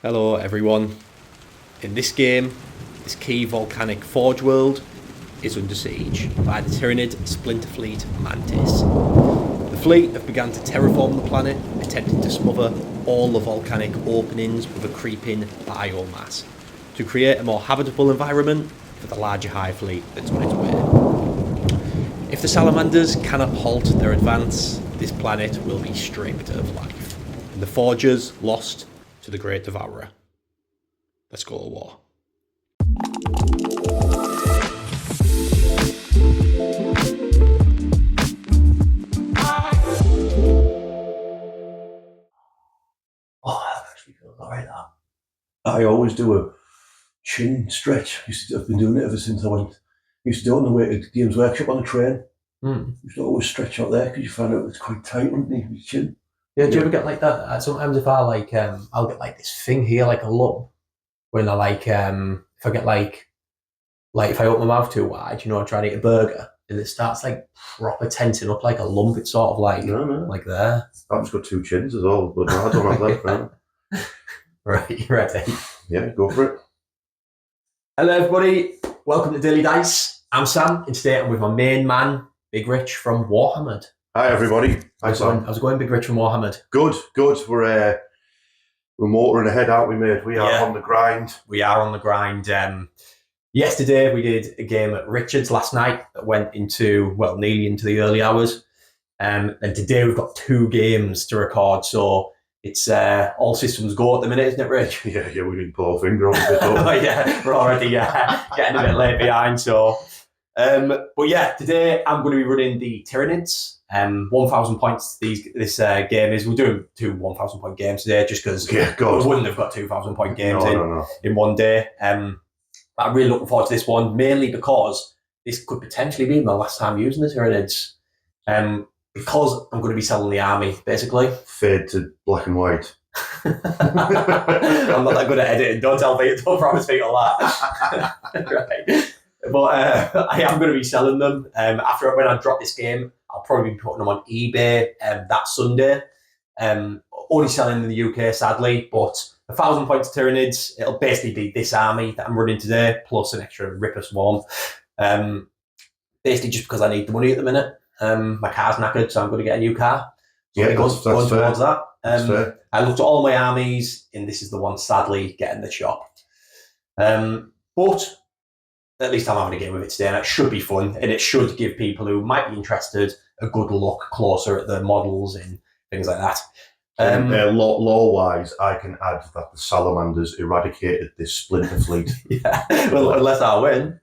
Hello everyone. In this game, this key volcanic forge world is under siege by the Tyranid splinter fleet Mantis. The fleet have begun to terraform the planet, attempting to smother all the volcanic openings with a creeping biomass to create a more habitable environment for the larger hive fleet that's on its way. If the Salamanders cannot halt their advance, this planet will be stripped of life, and the forgers lost to the Great Devourer. Let's go to war. Oh, that actually feels alright. That I always do a chin stretch. I've been doing it ever since I went. Used to do it on the way to Games Workshop on the train. Used to always stretch out there because you find out it's quite tight underneath your chin. Yeah, do you ever get like that? Sometimes if I I'll get like this thing here, like a lump, when I if I get like if I open my mouth too wide, I try to eat a burger, and it starts like proper tensing up like a lump. It's sort of like like there. I've just got two chins as well, but no, I don't have that. Man. Right, you ready? Yeah, go for it. Hello, everybody. Welcome to Daily Dice. I'm Sam, and today I'm with my main man, Big Rich from Warhammer. Hi, everybody. How's it going, Big Rich from Warhammer? Good. We're motoring ahead, aren't we, mate? We are on the grind. We are on the grind. Yesterday we did a game at Richard's last night that went into, nearly into the early hours. And today we've got two games to record, so it's all systems go at the minute, isn't it, Rich? Yeah, we didn't pull our finger off a bit. Oh, yeah, we're already getting a bit late behind, so... but yeah, today I'm going to be running the Tyranids. 1,000 points this game is. We're doing two 1,000 point games today just because we wouldn't have got 2,000 point games in one day. But I'm really looking forward to this one, mainly because this could potentially be my last time using the Tyranids. Because I'm going to be selling the army, basically. Fade to black and white. I'm not that good at editing. Don't promise people that. Right. But I am going to be selling them. After when I drop this game, I'll probably be putting them on eBay that Sunday. Only selling in the UK, sadly, but 1,000 points Tyranids, it'll basically be this army that I'm running today, plus an extra Ripper Swarm. Basically just because I need the money at the minute. My car's knackered, so I'm going to get a new car. So that's going fair. towards that. That's fair. I looked at all my armies, and this is the one, sadly, getting the chop. But at least I'm having a game with it today, and it should be fun, and it should give people who might be interested a good look closer at the models and things like that. Law-wise, I can add that the Salamanders eradicated this splinter fleet. Yeah, well, unless I win.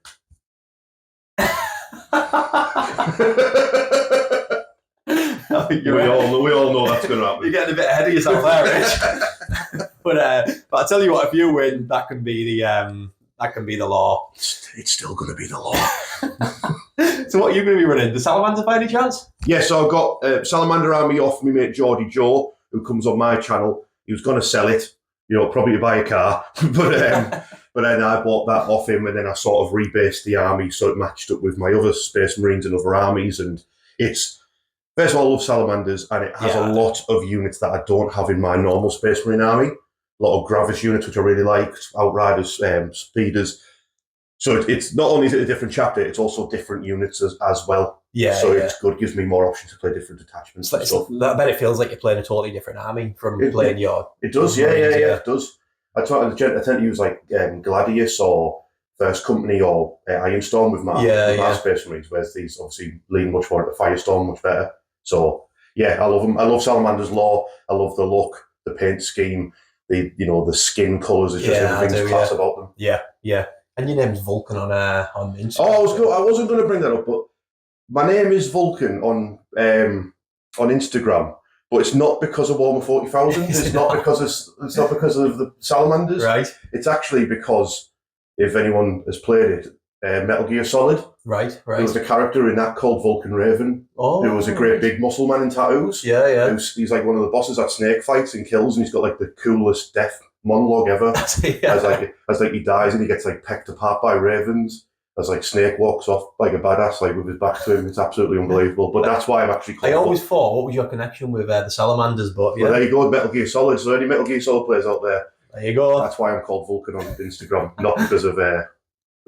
We all know that's going to happen. You're getting a bit ahead of yourself there, Rich. But I tell you what, if you win, that can be the law. It's still going to be the law. So what are you going to be running? The Salamander by any chance? Yeah, so I've got Salamander army off me mate Geordie Joe, who comes on my channel. He was going to sell it, probably to buy a car. but then I bought that off him, and then I sort of rebased the army so it matched up with my other Space Marines and other armies. And it's, first of all, I love Salamanders, and it has a lot of units that I don't have in my normal Space Marine army. A lot of Gravis units, which I really like, Outriders, Speeders. So it's not only is it a different chapter, it's also different units as well. Yeah. So it's good, gives me more options to play different detachments. I bet it feels like you're playing a totally different army from playing your... It does, yeah, it does. I tend to use like Gladius or First Company or Ironstorm with my Space Marines, whereas these obviously lean much more into Firestorm, much better. So yeah, I love them. I love Salamander's Law. I love the look, the paint scheme, the skin colours. It's just everything's class about them. Yeah. And your name's Vulcan on Instagram. Oh, I wasn't going to bring that up, but my name is Vulcan on Instagram, but it's not because of Warhammer 40,000. It's not because of the Salamanders. Right. It's actually because, if anyone has played it, Metal Gear Solid. Right. There was a character in that called Vulcan Raven, who was a great big muscle man in tattoos. Yeah. He's like one of the bosses at snake fights and kills, and he's got like the coolest death monologue ever. As he dies and he gets like pecked apart by ravens. As like Snake walks off like a badass, like with his back to him. It's absolutely unbelievable. But that's why I'm actually called. I always thought, what was your connection with the Salamanders? But well, there you go, Metal Gear Solid. So any Metal Gear Solid players out there, There you go. That's why I'm called Vulcan on Instagram, not because of the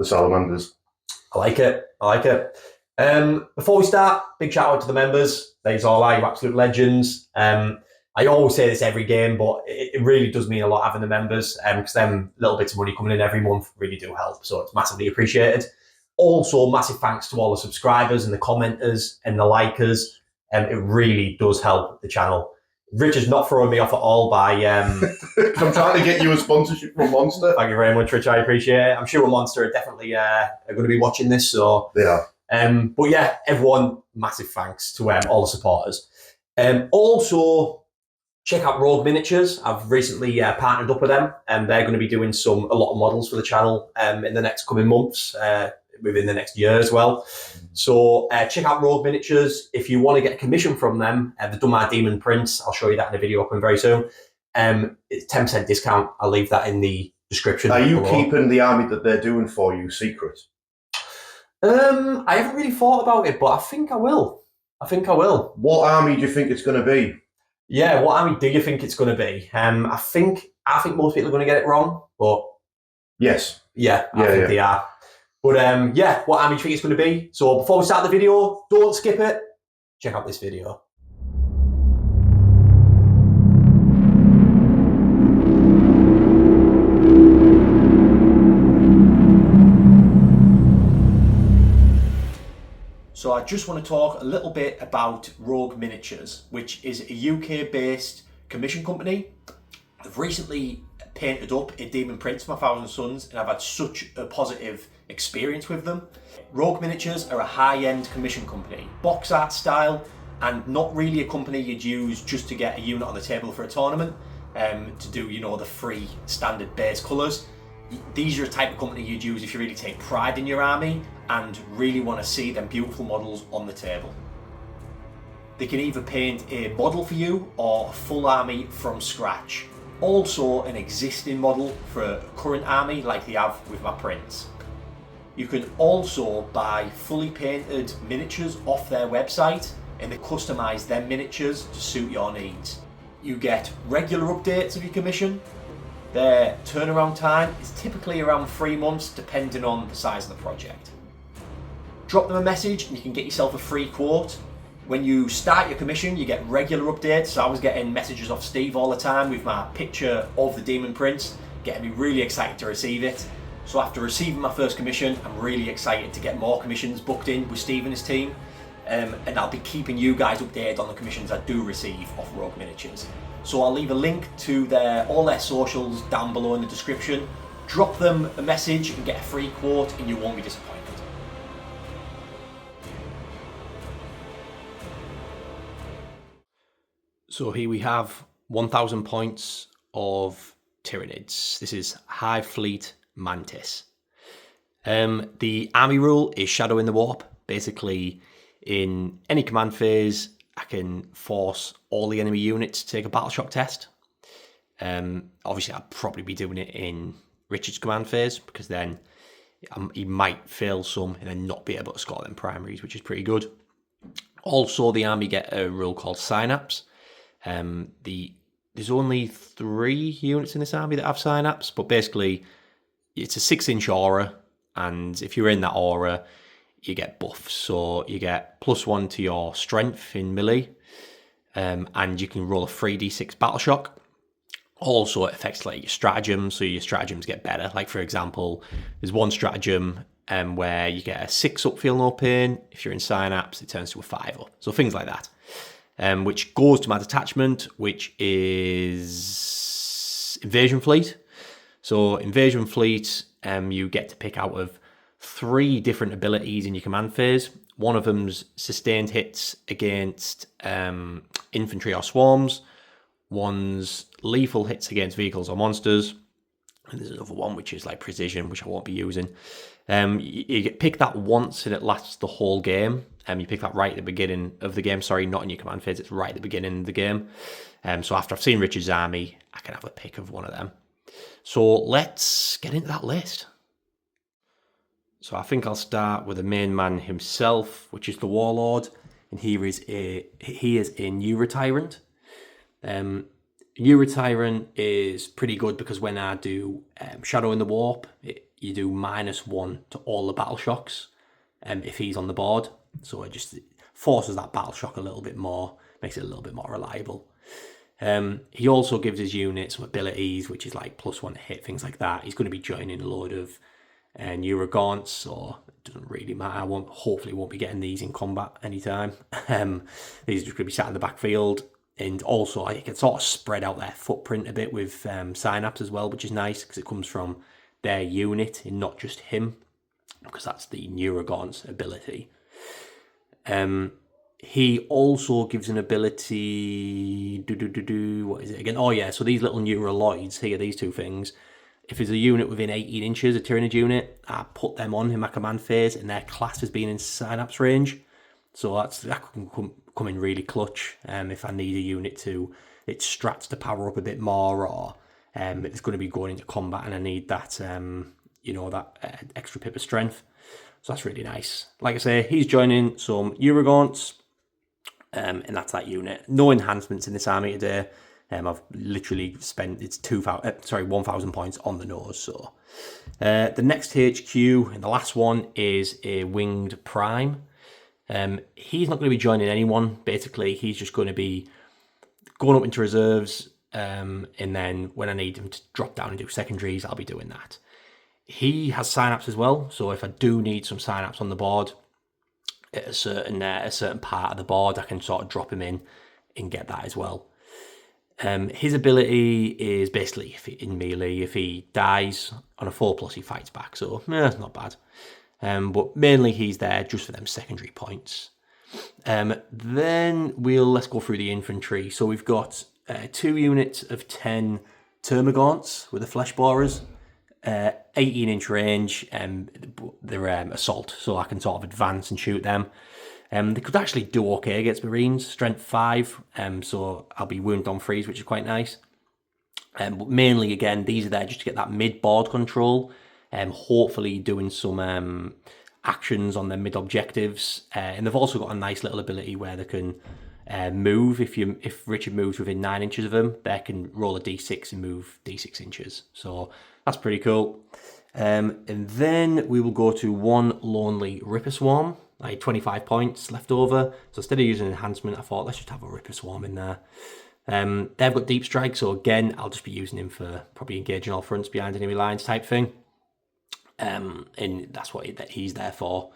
Salamanders. I like it. I like it. Before we start, big shout out to the members. These all are you absolute legends. I always say this every game, but it really does mean a lot having the members because them little bits of money coming in every month really do help. So it's massively appreciated. Also, massive thanks to all the subscribers and the commenters and the likers. It really does help the channel. Richard's not throwing me off at all by... I'm trying to get you a sponsorship from Monster. Thank you very much, Rich. I appreciate it. I'm sure Monster are definitely are going to be watching this. So They are. But yeah, everyone, massive thanks to all the supporters. Also, check out Rogue Miniatures. I've recently partnered up with them, and they're going to be doing a lot of models for the channel in the next coming months, within the next year as well. So check out Rogue Miniatures. If you want to get a commission from them, they've done my demon prints. I'll show you that in a video upcoming very soon. It's 10% discount. I'll leave that in the description. Are you below. keeping the army that they're doing for you secret? I haven't really thought about it, but I think I will. What army do you think it's going to be? Yeah, what army do you think it's going to be? I think most people are going to get it wrong, but Yes. yeah, I think they are. But yeah, what army do you think it's going to be? So before we start the video, don't skip it. Check out this video. So I just want to talk a little bit about Rogue Miniatures, which is a UK-based commission company. I've recently painted up a Demon Prince for my Thousand Sons, and I've had such a positive experience with them. Rogue Miniatures are a high-end commission company, box art style, and not really a company you'd use just to get a unit on the table for a tournament, to do, you know, the free standard base colours. These are the type of company you'd use if you really take pride in your army and really want to see them beautiful models on the table. They can either paint a model for you or a full army from scratch. Also an existing model for a current army like they have with my prints. You can also buy fully painted miniatures off their website, and they customise their miniatures to suit your needs. You get regular updates of your commission. Their turnaround time is typically around 3 months depending on the size of the project. Drop them a message and you can get yourself a free quote. When you start your commission, you get regular updates. So I was getting messages off Steve all the time with my picture of the Demon Prince, getting me really excited to receive it. So after receiving my first commission, I'm really excited to get more commissions booked in with Steve and his team. And I'll be keeping you guys updated on the commissions I do receive off Rogue Miniatures. So I'll leave a link to all their socials down below in the description. Drop them a message and get a free quote and you won't be disappointed. So here we have 1,000 points of Tyranids. This is High Fleet Mantis. The army rule is Shadow in the Warp. Basically, in any command phase, I can force all the enemy units to take a battle shock test. Obviously, I'd probably be doing it in Richard's command phase because then he might fail some and then not be able to score them primaries, which is pretty good. Also, the army get a rule called Synapse. There's only 3 units in this army that have Synapse, but basically it's a 6-inch aura, and if you're in that aura, you get buffs. So you get +1 to your strength in melee, and you can roll a 3d6 battle shock. Also, it affects like your stratagems, so your stratagems get better. Like for example, there's one stratagem where you get a 6 up, feel no pain. If you're in Synapse, it turns to a 5 up. So things like that. Which goes to my detachment, which is Invasion Fleet. So Invasion Fleet, you get to pick out of 3 different abilities in your command phase. One of them's sustained hits against infantry or swarms. One's lethal hits against vehicles or monsters. And there's another one which is like precision, which I won't be using. You pick that once and it lasts the whole game. You pick that right at the beginning of the game. Sorry, not in your command phase. It's right at the beginning of the game. So after I've seen Richard's army, I can have a pick of one of them. So let's get into that list. So I think I'll start with the main man himself, which is the Warlord. And he is a new Tyrant. Eurotyrant is pretty good because when I do Shadow in the Warp, you do -1 to all the battle shocks if he's on the board. So it just forces that battle shock a little bit more, makes it a little bit more reliable. He also gives his unit some abilities, which is like +1 to hit, things like that. He's going to be joining a load of Neurogaunts, so it doesn't really matter. Hopefully won't be getting these in combat anytime. These are just going to be sat in the backfield. And also, I can sort of spread out their footprint a bit with Synapse as well, which is nice because it comes from their unit and not just him, because that's the Neurogaunt's ability. He also gives an ability. What is it again? Oh yeah, so these little Neuraloids here, these two things. If there's a unit within 18 inches, a Tyranid unit, I put them on in my command phase, and their class has been in Synapse range. So that can come in really clutch if I need a unit to, its strats to power up a bit more, or it's going to be going into combat and I need that, that extra pip of strength. So that's really nice. Like I say, he's joining some Eurogaunts, and that's that unit. No enhancements in this army today. I've literally spent 1,000 points on the nose. So the next HQ and the last one is a Winged Prime. He's not going to be joining anyone. Basically, he's just going to be going up into reserves, and then when I need him to drop down and do secondaries, I'll be doing that. He has Synapse as well, so if I do need some Synapse on the board at a certain part of the board, I can sort of drop him in and get that as well. His ability is basically, in melee, if he dies on a 4+, he fights back, so it's not bad. But mainly he's there just for them secondary points. Then let's go through the infantry. So we've got 2 units of 10 Termagaunts with the Flesh Borers, 18-inch range, they're assault, so I can sort of advance and shoot them. They could actually do okay against Marines, strength 5, so I'll be wound on freeze, which is quite nice. But mainly, again, these are there just to get that mid-board control. Hopefully doing some actions on their mid objectives, and they've also got a nice little ability where they can move. If Richard moves within 9 inches of them, they can roll a d6 and move d6 inches. So that's pretty cool. And then we will go to 1 Lonely Ripper Swarm. I had 25 points left over, so instead of using enhancement, I thought let's just have a Ripper Swarm in there. They've got deep strike, so again, I'll just be using him for probably engaging all fronts behind enemy lines type thing. And that's what he's there for.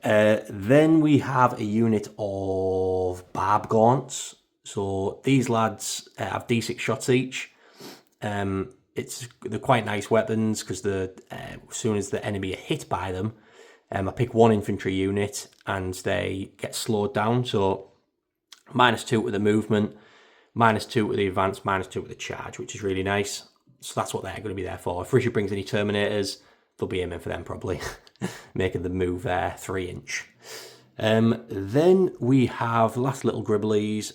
Then we have a unit of Barb Gaunts. So these lads have d6 shots each. They're quite nice weapons because as soon as the enemy are hit by them, I pick 1 infantry unit and they get slowed down. So -2 with the movement, -2 with the advance, -2 with the charge, which is really nice. So that's what they're going to be there for. If Richard brings any Terminators, they'll be aiming for them probably, making them move 3-inch. Then we have last little gribblies,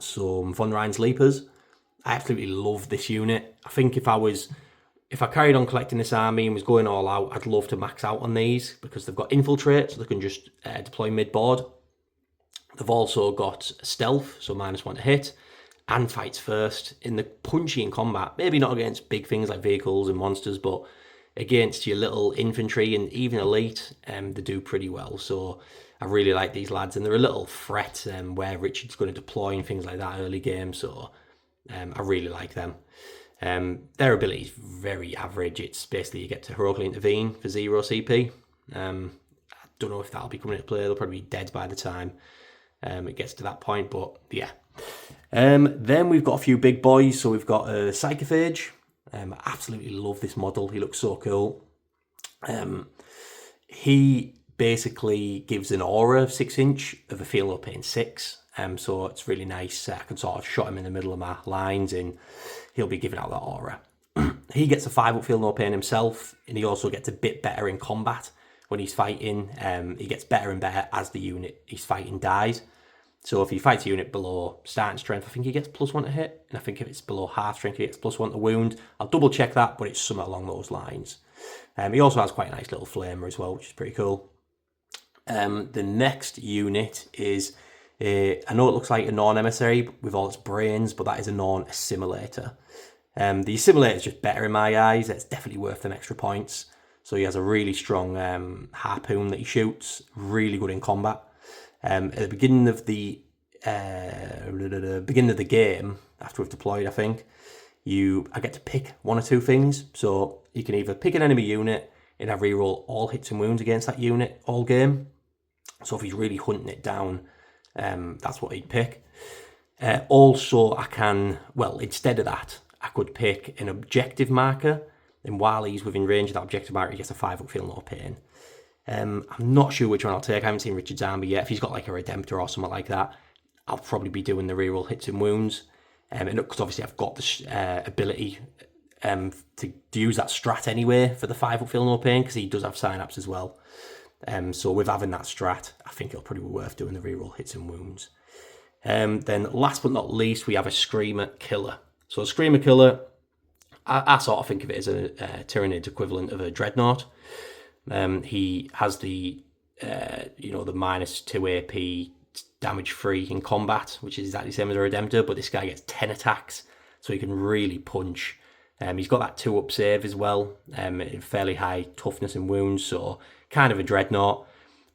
some Von Rein's Leapers. I absolutely love this unit. I think if I carried on collecting this army and was going all out, I'd love to max out on these because they've got infiltrate, so they can just deploy mid-board. They've also got stealth, so -1 to hit, and fights first. In the punchy in combat, maybe not against big things like vehicles and monsters, but against your little infantry and even elite, they do pretty well. So I really like these lads, and they're a little threat where Richard's going to deploy and things like that early game, so I really like them. Their ability is very average. It's basically you get to heroically intervene for 0 CP. I don't know if that'll be coming into play. They'll probably be dead by the time it gets to that point, but yeah. Then we've got a few big boys. So we've got a Psychophage. I absolutely love this model. He looks so cool. He basically gives an aura of 6-inch of a feel no pain 6. So it's really nice. I can sort of shot him in the middle of my lines and he'll be giving out that aura. He gets a 5-up feel no pain himself, and he also gets a bit better in combat when he's fighting. He gets better and better as the unit he's fighting dies. So if he fights a unit below starting strength, I think he gets +1 to hit, and I think if it's below half strength, he gets +1 to wound. I'll double check that, but it's somewhere along those lines. He also has quite a nice little flamer as well, which is pretty cool. The next unit is I know it looks like a Norn emissary with all its brains, but that is a Norn assimilator. The assimilator is just better in my eyes. It's definitely worth them extra points. So he has a really strong harpoon that he shoots, really good in combat. At the beginning of the game, after we've deployed, I think, I get to pick one or two things. So you can either pick an enemy unit and have reroll all hits and wounds against that unit all game. So if he's really hunting it down, that's what he'd pick. Also, I can, instead of that, I could pick an objective marker, and while he's within range of that objective marker, he gets a 5 up feel no pain. I'm not sure which one I'll take. I haven't seen Richard's army yet. If he's got like a Redemptor or something like that, I'll probably be doing the reroll hits and wounds. And because obviously I've got the ability to use that strat anyway for the 5 up feel no pain, because he does have synapse as well. So with having that strat, I think it'll probably be worth doing the reroll hits and wounds. Then last but not least, we have a Screamer Killer. So a Screamer Killer, I sort of think of it as a Tyranid equivalent of a Dreadnought. He has the the minus 2 AP damage free in combat, which is exactly the same as a Redemptor, but this guy gets 10 attacks, so he can really punch. He's got that 2 up save as well, fairly high toughness and wounds, so kind of a Dreadnought.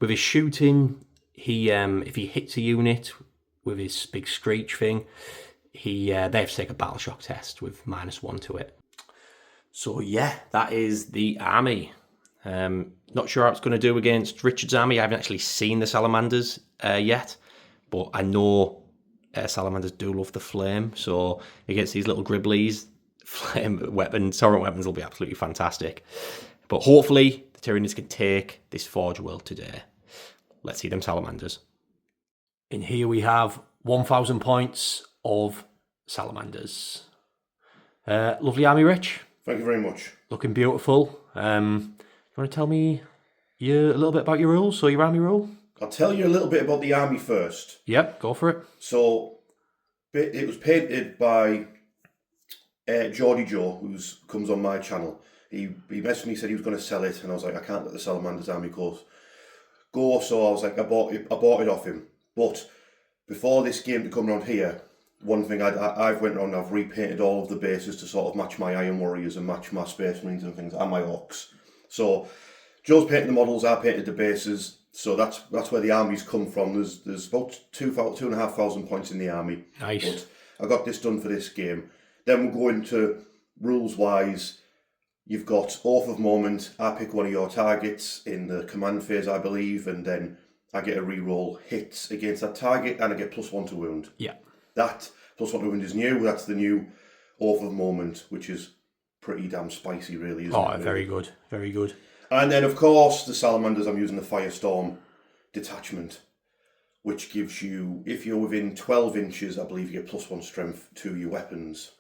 With his shooting, he if he hits a unit with his big screech thing, they have to take a battle shock test with -1 to it. So yeah, that is the army. Not sure how it's going to do against Richard's army. I haven't actually seen the Salamanders yet, but I know Salamanders do love the flame, so against these little gribblies, flame weapons, torrent weapons will be absolutely fantastic. But hopefully the Tyranids can take this Forge World today. Let's see them Salamanders. In here we have 1,000 points of Salamanders. Lovely army, Rich. Thank you very much. Looking beautiful. You want to tell me a little bit about your rules, or your army rule? I'll tell you a little bit about the army first. Yep, go for it. So, it was painted by Geordie Joe, who comes on my channel. He messaged me, said he was going to sell it, and I was like, I can't let the Salamanders army go. So I was like, I bought it off him. But before this game to come around here, one thing I've went around and I've repainted all of the bases to sort of match my Iron Warriors and match my Space Marines and things, and my Orcs. So Joe's painted the models, I painted the bases. So that's where the armies come from. There's about 2,500 points in the army. Nice. But I got this done for this game. Then we'll go into rules wise. You've got Oath of Moment. I pick one of your targets in the command phase, I believe, and then I get a reroll hits against that target, and I get +1 to wound. Yeah. That +1 to wound is new. That's the new Oath of Moment, which is pretty damn spicy, really, isn't it? Very good. Very good. And then, of course, the Salamanders, I'm using the Firestorm detachment, which gives you, if you're within 12 inches, I believe you get +1 strength to your weapons.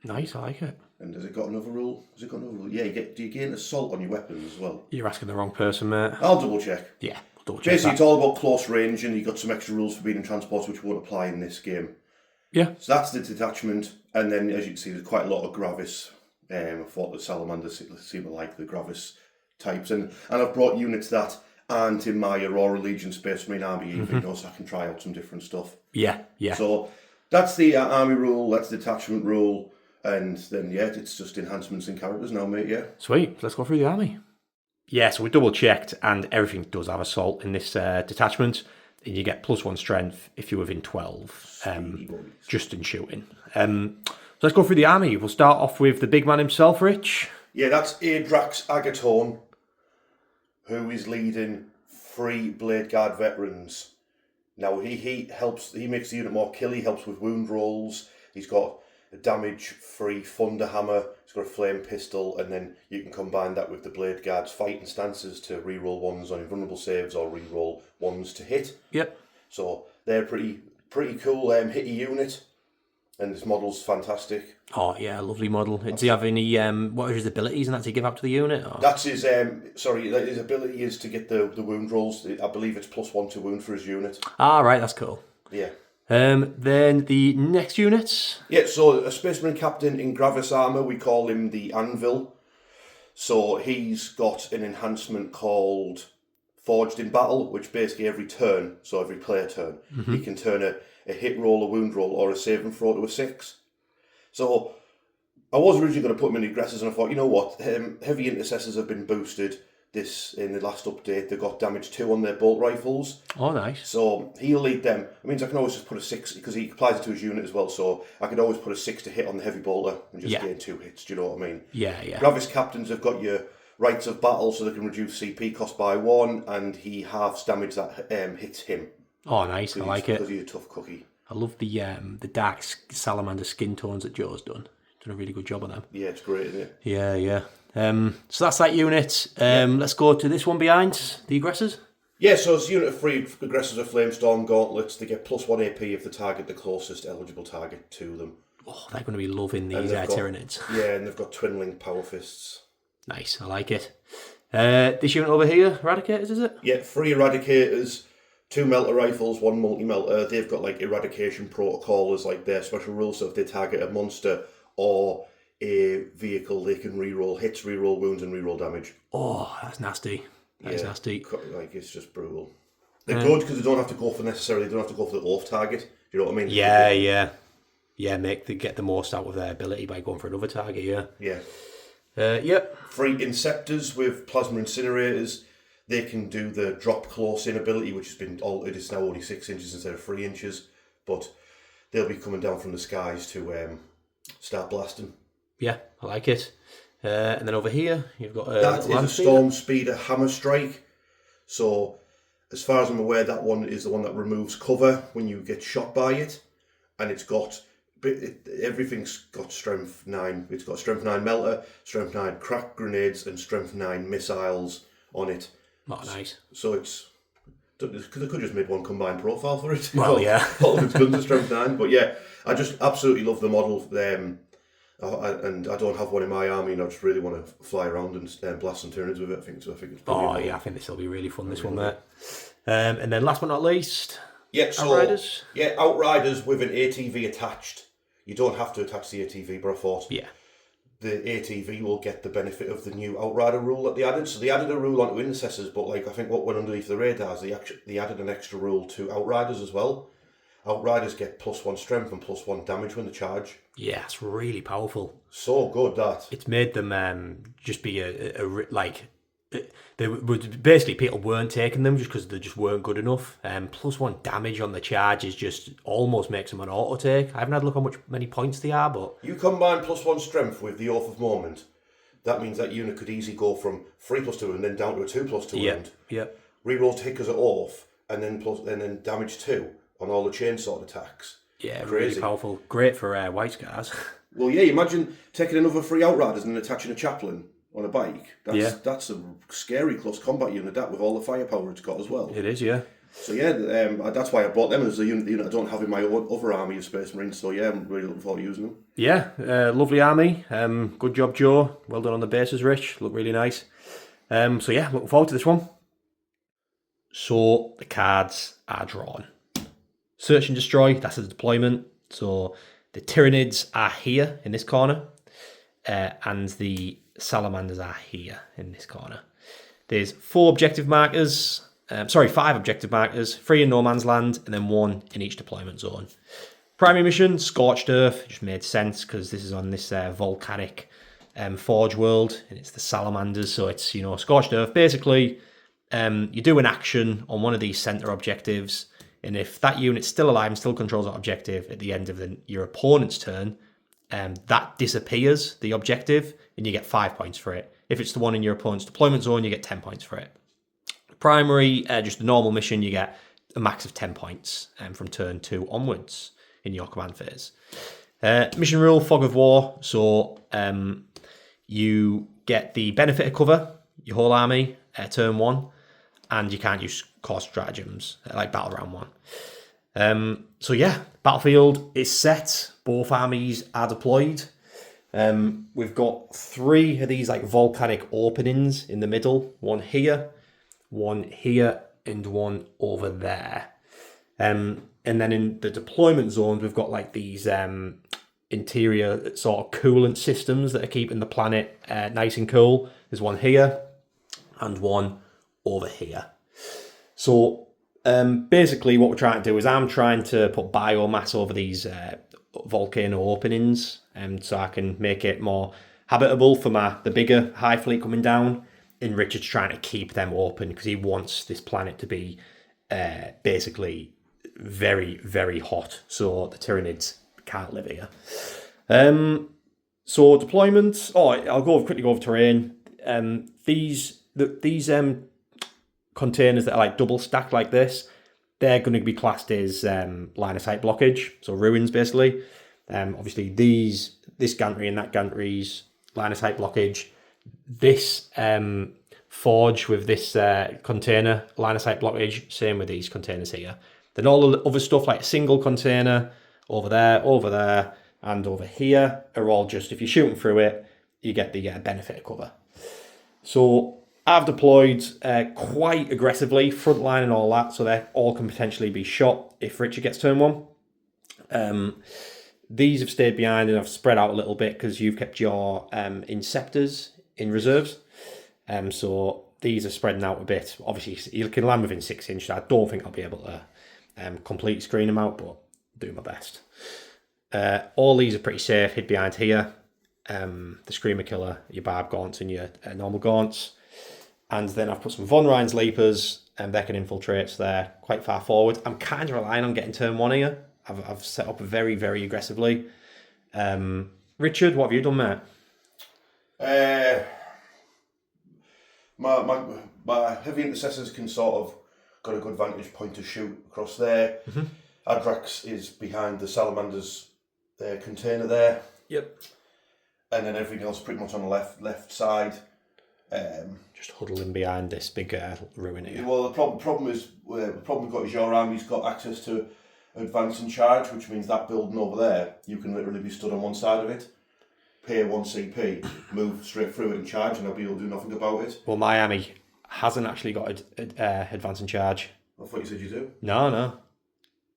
Nice, I like it. And has it got another rule? Yeah, do you gain assault on your weapons as well? You're asking the wrong person, mate. I'll double check. Yeah, double check. Basically, it's all about close range, and you've got some extra rules for being in transports which won't apply in this game. Yeah. So that's the detachment, and then, as you can see, there's quite a lot of Gravis. I thought the Salamanders seem to like the Gravis types, and I've brought units that aren't in my Aurora Legion Space Marine army even, so I can try out some different stuff. Yeah. So that's the army rule, that's the detachment rule, and then, it's just enhancements in characters now, mate, yeah. Sweet, let's go through the army. Yeah, so we double checked, and everything does have assault in this detachment. And you get +1 strength if you're within 12, just in shooting. So let's go through the army. We'll start off with the big man himself, Rich. Yeah, that's Adrax Agathorn, who is leading 3 Blade Guard veterans. Now, he makes the unit more kill, he helps with wound rolls, he's got a damage-free Thunder Hammer, he's got a flame pistol, and then you can combine that with the Blade Guard's fighting stances to reroll 1s on invulnerable saves or reroll 1s to hit. Yep. So they're pretty cool hitty unit, and this model's fantastic. Oh yeah, lovely model. Does he have any what are his abilities and that to give up to the unit? Or? That's his his ability is to get the wound rolls. I believe it's +1 to wound for his unit. Ah, right, that's cool. Yeah. Then the next units. Yeah, so a Space Marine captain in Gravis armor, we call him the Anvil. So he's got an enhancement called forged in battle, which basically every turn, so every player turn, he can turn a hit roll, a wound roll, or a save and throw to a 6. So I was originally going to put him in the aggressors, and I thought, you know what, heavy intercessors have been boosted in the last update. They got damage 2 on their bolt rifles. Oh, nice. So he'll lead them. It means I can always just put a 6, because he applies it to his unit as well, so I could always put a 6 to hit on the heavy bolter and just gain 2 hits, do you know what I mean? Yeah. Gravis captains have got your rights of battle, so they can reduce CP cost by 1, and he halves damage that hits him. Oh, nice. I like it. Because he's a tough cookie. I love the dark salamander skin tones that Joe's done. Done a really good job on them. Yeah, it's great, isn't it? Yeah. So that's that unit. Let's go to this one behind, the aggressors. Yeah, so it's unit of 3 aggressors with Flamestorm gauntlets. They get +1 AP if they target the closest eligible target to them. Oh, they're going to be loving these Tyranids. Yeah, and they've got twin-linked power fists. Nice, I like it. This unit over here, Eradicators, is it? Yeah, 3 Eradicators, 2 melter rifles, 1 multi-melter. They've got like eradication protocol as like their special rule, so if they target a monster or a vehicle, they can reroll hits, reroll wounds, and reroll damage. Oh, that's nasty. That's nasty. Like, it's just brutal. They're good because they don't have to go for the off target. Do you know what I mean? Yeah. Get the most out of their ability by going for another target, Yeah. 3 Inceptors with plasma incinerators. They can do the drop close in ability, which has been altered. It's now only 6 inches instead of 3 inches. But they'll be coming down from the skies to start blasting. Yeah, I like it. And then over here, you've got that is a Storm Speeder Hammer Strike. So, as far as I'm aware, that one is the one that removes cover when you get shot by it. And everything's got Strength 9. It's got Strength 9 Melter, Strength 9 Crack Grenades, and Strength 9 Missiles on it. Oh, nice. So it's... Because they could just make one combined profile for it. Well, yeah. All of its guns are Strength 9. But yeah, I just absolutely love the model. And I don't have one in my army, and I just really want to fly around and blast some Tyranids with it. I think it's brilliant. Oh, yeah, I think this will be really fun, this one, mate. And then last but not least, Outriders. Yeah, Outriders with an ATV attached. You don't have to attach the ATV, but I thought the ATV will get the benefit of the new Outrider rule that they added. So they added a rule onto Intercessors, but I think what went underneath the radar is they added an extra rule to Outriders as well. Outriders get +1 strength and +1 damage when they charge. Yeah, it's really powerful. So good, that. It's made them just be they were basically, people weren't taking them just because they just weren't good enough. +1 damage on the charge is just almost makes them an auto take. I haven't had a look how many points they are, but you combine +1 strength with the Oath of Moment. That means that unit could easily go from 3+2 and then down to a 2+2 wound. Yep. Reroll to hit as an Oath and then damage 2 on all the chainsaw attacks. Yeah, crazy. Really powerful. Great for white scars. Well, yeah, imagine taking another 3 Outriders and then attaching a chaplain on a bike. That's a scary close combat unit, that, with all the firepower it's got as well. It is, yeah. So yeah, that's why I bought them as a unit I don't have in my other army of Space Marines. So yeah, I'm really looking forward to using them. Yeah, lovely army. Good job, Joe. Well done on the bases, Rich. Look really nice. So yeah, looking forward to this one. So the cards are drawn. Search and Destroy, that's the deployment. So the Tyranids are here in this corner, and the Salamanders are here in this corner. There's 5 objective markers, 3 in no man's land, and then 1 in each deployment zone. Primary mission, Scorched Earth, just made sense because this is on this volcanic forge world, and it's the Salamanders, so it's, Scorched Earth. Basically, you do an action on one of these center objectives, and if that unit's still alive and still controls that objective at the end of your opponent's turn, that disappears, the objective, and you get 5 points for it. If it's the one in your opponent's deployment zone, you get 10 points for it. Primary, just the normal mission, you get a max of 10 points from turn 2 onwards in your command phase. Mission rule, Fog of War. So you get the benefit of cover, your whole army, turn 1, and you can't use core stratagems like Battle Round 1. So yeah, battlefield is set. Both armies are deployed. We've got 3 of these like volcanic openings in the middle. 1 here, 1 here, and 1 over there. And then in the deployment zones, we've got like these interior sort of coolant systems that are keeping the planet nice and cool. There's 1 here and 1 over here. So basically what we're trying to do is I'm trying to put biomass over these volcano openings, so I can make it more habitable for the bigger hive fleet coming down. And Richard's trying to keep them open because he wants this planet to be basically very, very hot, so the Tyranids can't live here. So deployment. Oh, I'll quickly go over terrain. These containers that are like double stacked like this, they're going to be classed as line of sight blockage, so ruins basically. Obviously this gantry and that gantry's line of sight blockage. This forge with this container line of sight blockage, same with these containers here. Then all the other stuff like a single container over there, and over here are all just, if you're shooting through it, you get the benefit of cover. So I've deployed quite aggressively, front line and all that, so they all can potentially be shot if Richard gets turn 1. These have stayed behind and I've spread out a little bit because you've kept your Inceptors in reserves. So these are spreading out a bit. Obviously, you can land within 6 inches. I don't think I'll be able to completely screen them out, but do my best. All these are pretty safe, hid behind here. The Screamer Killer, your Barb Gaunts and your normal Gaunts. And then I've put some Von Rein's Leapers, and they can infiltrate, so they're quite far forward. I'm kind of relying on getting turn 1 here. I've set up very, very aggressively. Richard, what have you done, mate? My heavy intercessors can sort of got a good vantage point to shoot across there. Mm-hmm. Adrax is behind the Salamanders container there. Yep. And then everything else pretty much on the left side. Just huddling behind this big ruin here. Well, the problem is the problem we've got is your army's got access to advance and charge, which means that building over there, you can literally be stood on one side of it, pay 1 CP, move straight through it and charge, and I'll be able to do nothing about it. Well, Miami hasn't actually got advance and charge. I thought you said you do. No.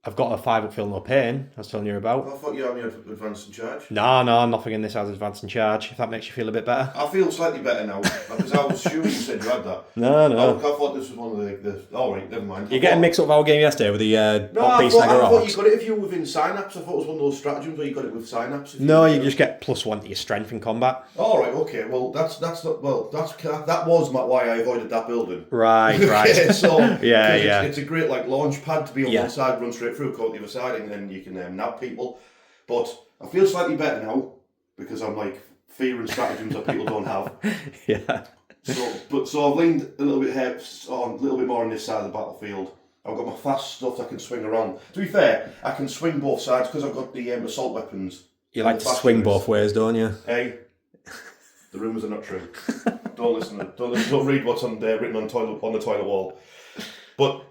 I've got a 5 up fill no pain, I was telling you about. I thought you only had advance and charge. No, nothing in this has advance and charge, if that makes you feel a bit better. I feel slightly better now, because I was sure you said you had that. No. I thought this was one of the alright, never mind. You're getting mixed up with our game yesterday with the No, I thought Rocks. you got it if you were within synapse. I thought it was one of those stratagems where you got it with synapse. No, you just get +1 to your strength in combat. Alright, okay, well that was why I avoided that building. Right. Okay, so yeah. It's a great launch pad to be on one side, run straight through, go to the other side, and then you can nab people. But I feel slightly better now because I'm fearing stratagems that people don't have. Yeah. So I've leaned a little bit more on this side of the battlefield. I've got my fast stuff that can swing around. To be fair, I can swing both sides because I've got the assault weapons. You like to swing both ways, don't you? Hey, the rumours are not true. Don't listen. Don't read what's written on the toilet wall. But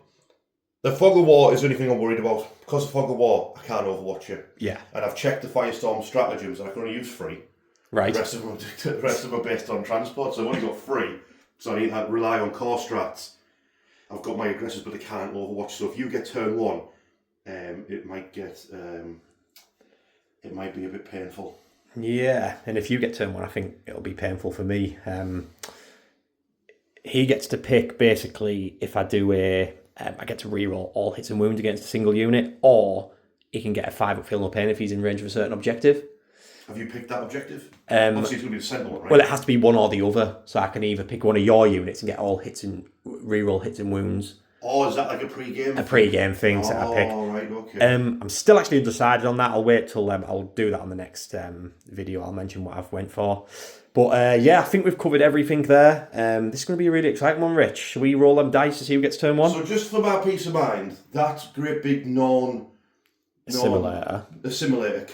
the fog of war is the only thing I'm worried about. Because of fog of war, I can't overwatch you. Yeah. And I've checked the Firestorm stratagems and I can only use 3. Right. The rest of them are based on transport, so I've only got 3. So I need to rely on core strats. I've got my aggressors, but I can't overwatch. So if you get turn 1, it might be a bit painful. Yeah, and if you get turn 1, I think it'll be painful for me. He gets to pick basically if I do I get to reroll all hits and wounds against a single unit, or he can get a 5 up feel no pain if he's in range of a certain objective. Have you picked that objective? Obviously, it's going to be the centre one, right? Well, it has to be one or the other, so I can either pick one of your units and get all hits and reroll hits and wounds. Oh, is that like a pre-game? A pre-game thing that I pick. Oh, right, okay. I'm still actually undecided on that. I'll wait till I'll do that on the next video. I'll mention what I've went for. But yeah, I think we've covered everything there. This is going to be a really exciting one, Rich. Shall we roll them dice to see who gets turn 1? So just for my peace of mind, that great big assimilator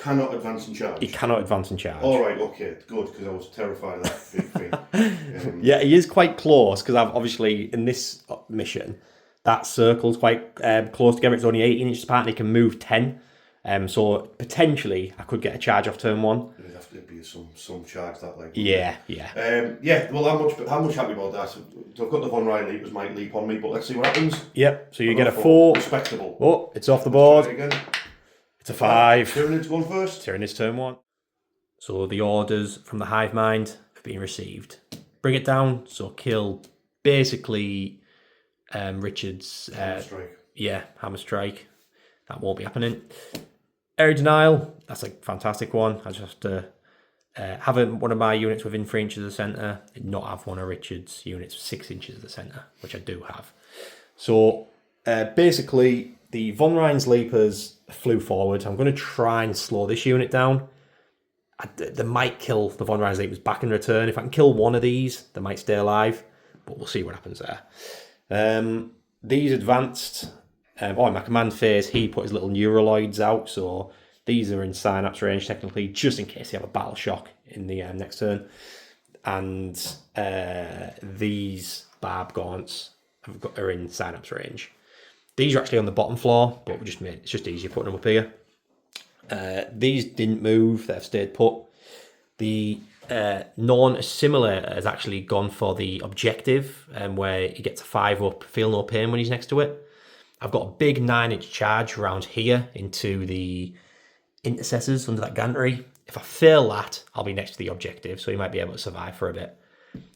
cannot advance and charge. He cannot advance and charge. All right, okay, good, because I was terrified of that big thing. Yeah, he is quite close, because I've obviously, in this mission, that circle's quite close together. It's only 18 inches apart and he can move 10. So potentially I could get a charge off turn 1. It'd have to be some charge that Yeah. Well, how much happy about that? So I've got the Von Ryan Leapers might leap on me, but let's see what happens. Yep. So you get a 4. Respectable. Oh, it's off the board. Again. It's a 5. Tyranids going first. Tyranids turn 1. So the orders from the hive mind have been received. Bring it down. So kill basically Richard's Strike. hammer strike. That won't be happening. Area denial, that's a fantastic one. I just have to have one of my units within 3 inches of the centre and not have one of Richard's units 6 inches of the centre, which I do have. So basically, the Von Rhein's Leapers flew forward. I'm going to try and slow this unit down. They might kill the Von Rhein's Leapers back in return. If I can kill one of these, they might stay alive, but we'll see what happens there. These advanced, in my command phase, he put his little Neuraloids out, so these are in Synapse range technically, just in case they have a battle shock in the next turn. And these Barb Gaunts are in Synapse range. These are actually on the bottom floor, but it's just easier putting them up here. These didn't move, they've stayed put. The non-assimilator has actually gone for the objective, where he gets a 5-up, feel no pain when he's next to it. I've got a big 9-inch charge around here into the intercessors under that gantry. If I fail that, I'll be next to the objective, so he might be able to survive for a bit.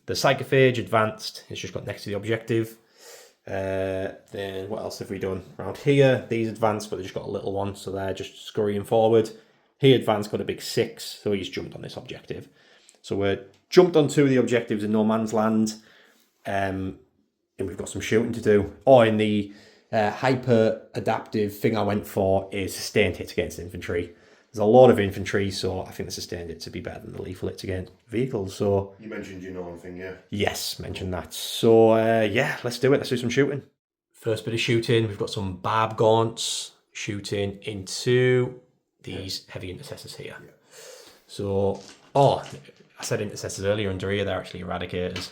The Psychophage advanced, it's just got next to the objective. Then what else have we done? Around here, these advanced, but they just got a little one, so they're just scurrying forward. He advanced, got a big 6, so he's jumped on this objective. So we're jumped on 2 of the objectives in no man's land, and we've got some shooting to do. In the hyper adaptive thing I went for is sustained hits against infantry. There's a lot of infantry, so I think the sustained hits would be better than the lethal hits against vehicles. So you mentioned your known thing, yeah? Yes, mentioned that. So let's do it. Let's do some shooting. First bit of shooting, we've got some Barb Gaunts shooting into these heavy intercessors here. Yeah. So, I said intercessors earlier under here, they're actually eradicators.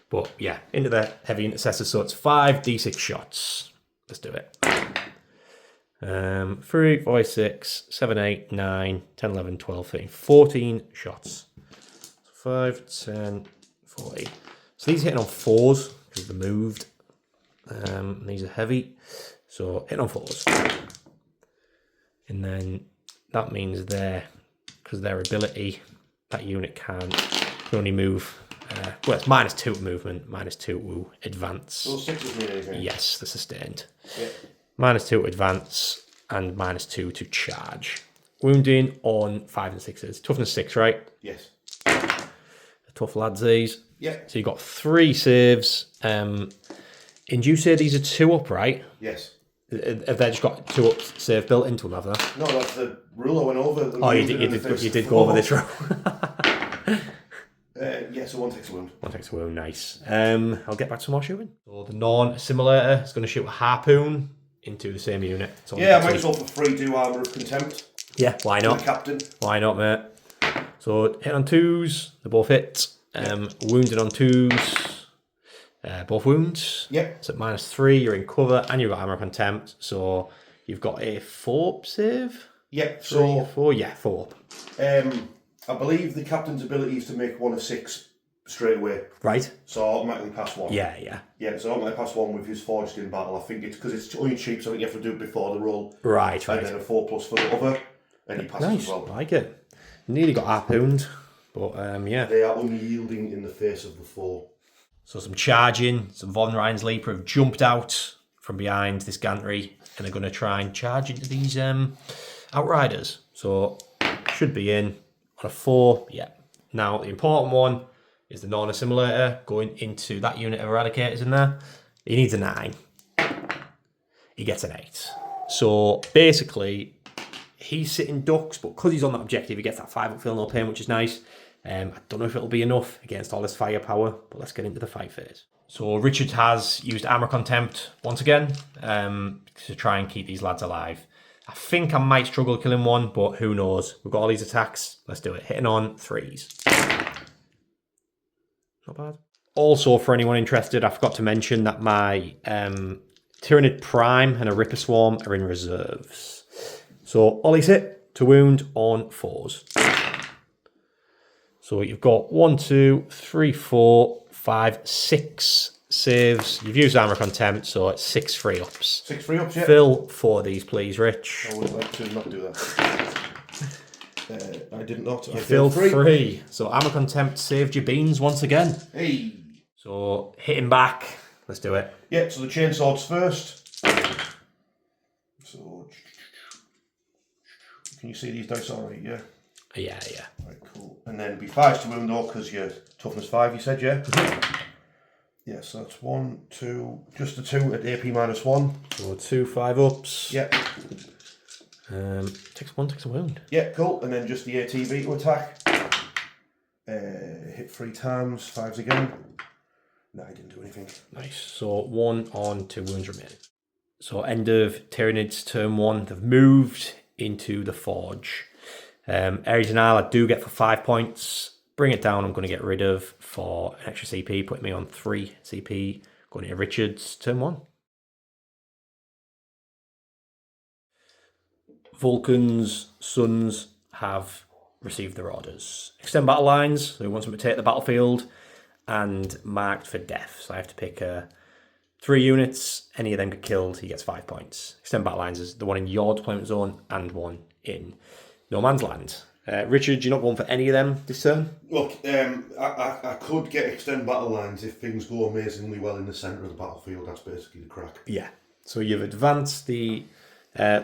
But yeah, into the heavy intercessors, so it's 5d6 shots. Let's do it. 3, 5, 6, 7, 8, 9, 10, 11, 12, 13, 14 shots. 5, 10, 14. So these are hitting on 4s because they're moved. These are heavy. So hitting on 4s. And then that means because their ability, that unit can only move. It's -2 movement, -2 advance. So 6 mean anything? Yes, the sustained. Yeah. -2 advance and -2 to charge. Wounding on 5 and 6s. Toughness 6, right? Yes. The tough lads these. Yeah. So you've got 3 saves. And you say these are 2 up, right? Yes. Have they just got 2 up save built into them, have they? No, that's the rule I went over. You did go over this row. So 1 takes a wound. 1 takes a wound, nice. I'll get back to some more shooting. So the non-assimilator is going to shoot a harpoon into the same unit. I might as well for free do Armour of Contempt. Yeah, why not? The captain. Why not, mate? So hit on 2s, they both hit. Wounded on 2s, both wounds. Yep. So at -3, you're in cover, and you've got Armour of Contempt. So you've got a 4-up save? Yep. 3, 4, yeah, 4-up. I believe the captain's ability is to make 1 of 6 straight away. Right. So automatically pass 1. Yeah. Yeah, so automatically pass 1 with his forged in battle. I think it's because it's only cheap, so I think you have to do it before the roll. Right. And then a 4+ for the other, and he passes as well. I like it. Nearly got harpooned, but yeah. They are unyielding in the face of the foe. So some charging, some Von Rhein's Leaper have jumped out from behind this gantry, and they're going to try and charge into these outriders. So should be in on a 4, yeah. Now the important one is the non-assimilator going into that unit of eradicators in there. He needs a 9. He gets an 8. So basically, he's sitting ducks, but because he's on that objective, he gets that 5-up feel no pain, which is nice. I don't know if it'll be enough against all this firepower, but let's get into the fight phase. So Richard has used Armour Contempt once again to try and keep these lads alive. I think I might struggle killing one, but who knows? We've got all these attacks. Let's do it. Hitting on 3s. Not bad. Also, for anyone interested, I forgot to mention that my Tyranid Prime and a Ripper Swarm are in reserves. So Ollie's hit to wound on 4s. So you've got 1, 2, 3, 4, 5, 6 saves. You've used Armour Contempt, so it's 6 free ups. 6 free ups, yeah. Fill 4 of these, please, Rich. I would like to not do that. I did not. You filled 3. So Armour Contempt saved your beans once again. Hey. So hitting back let's do it. Yeah, so the chainswords first. So, can you see these dice alright? Yeah. Yeah. Right, cool. And then it'd be 5 to wound though, because you're toughness 5. You said, yeah. Yeah, so that's 1, 2, just the 2 at AP -1. So 2 5-ups. Yeah. Takes a wound. Yeah, cool. And then just the ATB to attack. Hit 3 times, 5s again. No, I didn't do anything. Nice. So 1 on 2 wounds remaining. So end of Tyranids turn 1. They've moved into the forge. Aries and I do get for 5 points. Bring it down, I'm going to get rid of for an extra CP, putting me on 3 CP. Going into Richard's turn 1. Vulcan's sons have received their orders. Extend battle lines, so he wants them to take the battlefield, and marked for death. So I have to pick 3 units. Any of them get killed, he gets 5 points. Extend battle lines is the one in your deployment zone and one in no man's land. Richard, you're not going for any of them this turn? Look, I could get extend battle lines if things go amazingly well in the centre of the battlefield. That's basically the crack. Yeah. So you've advanced the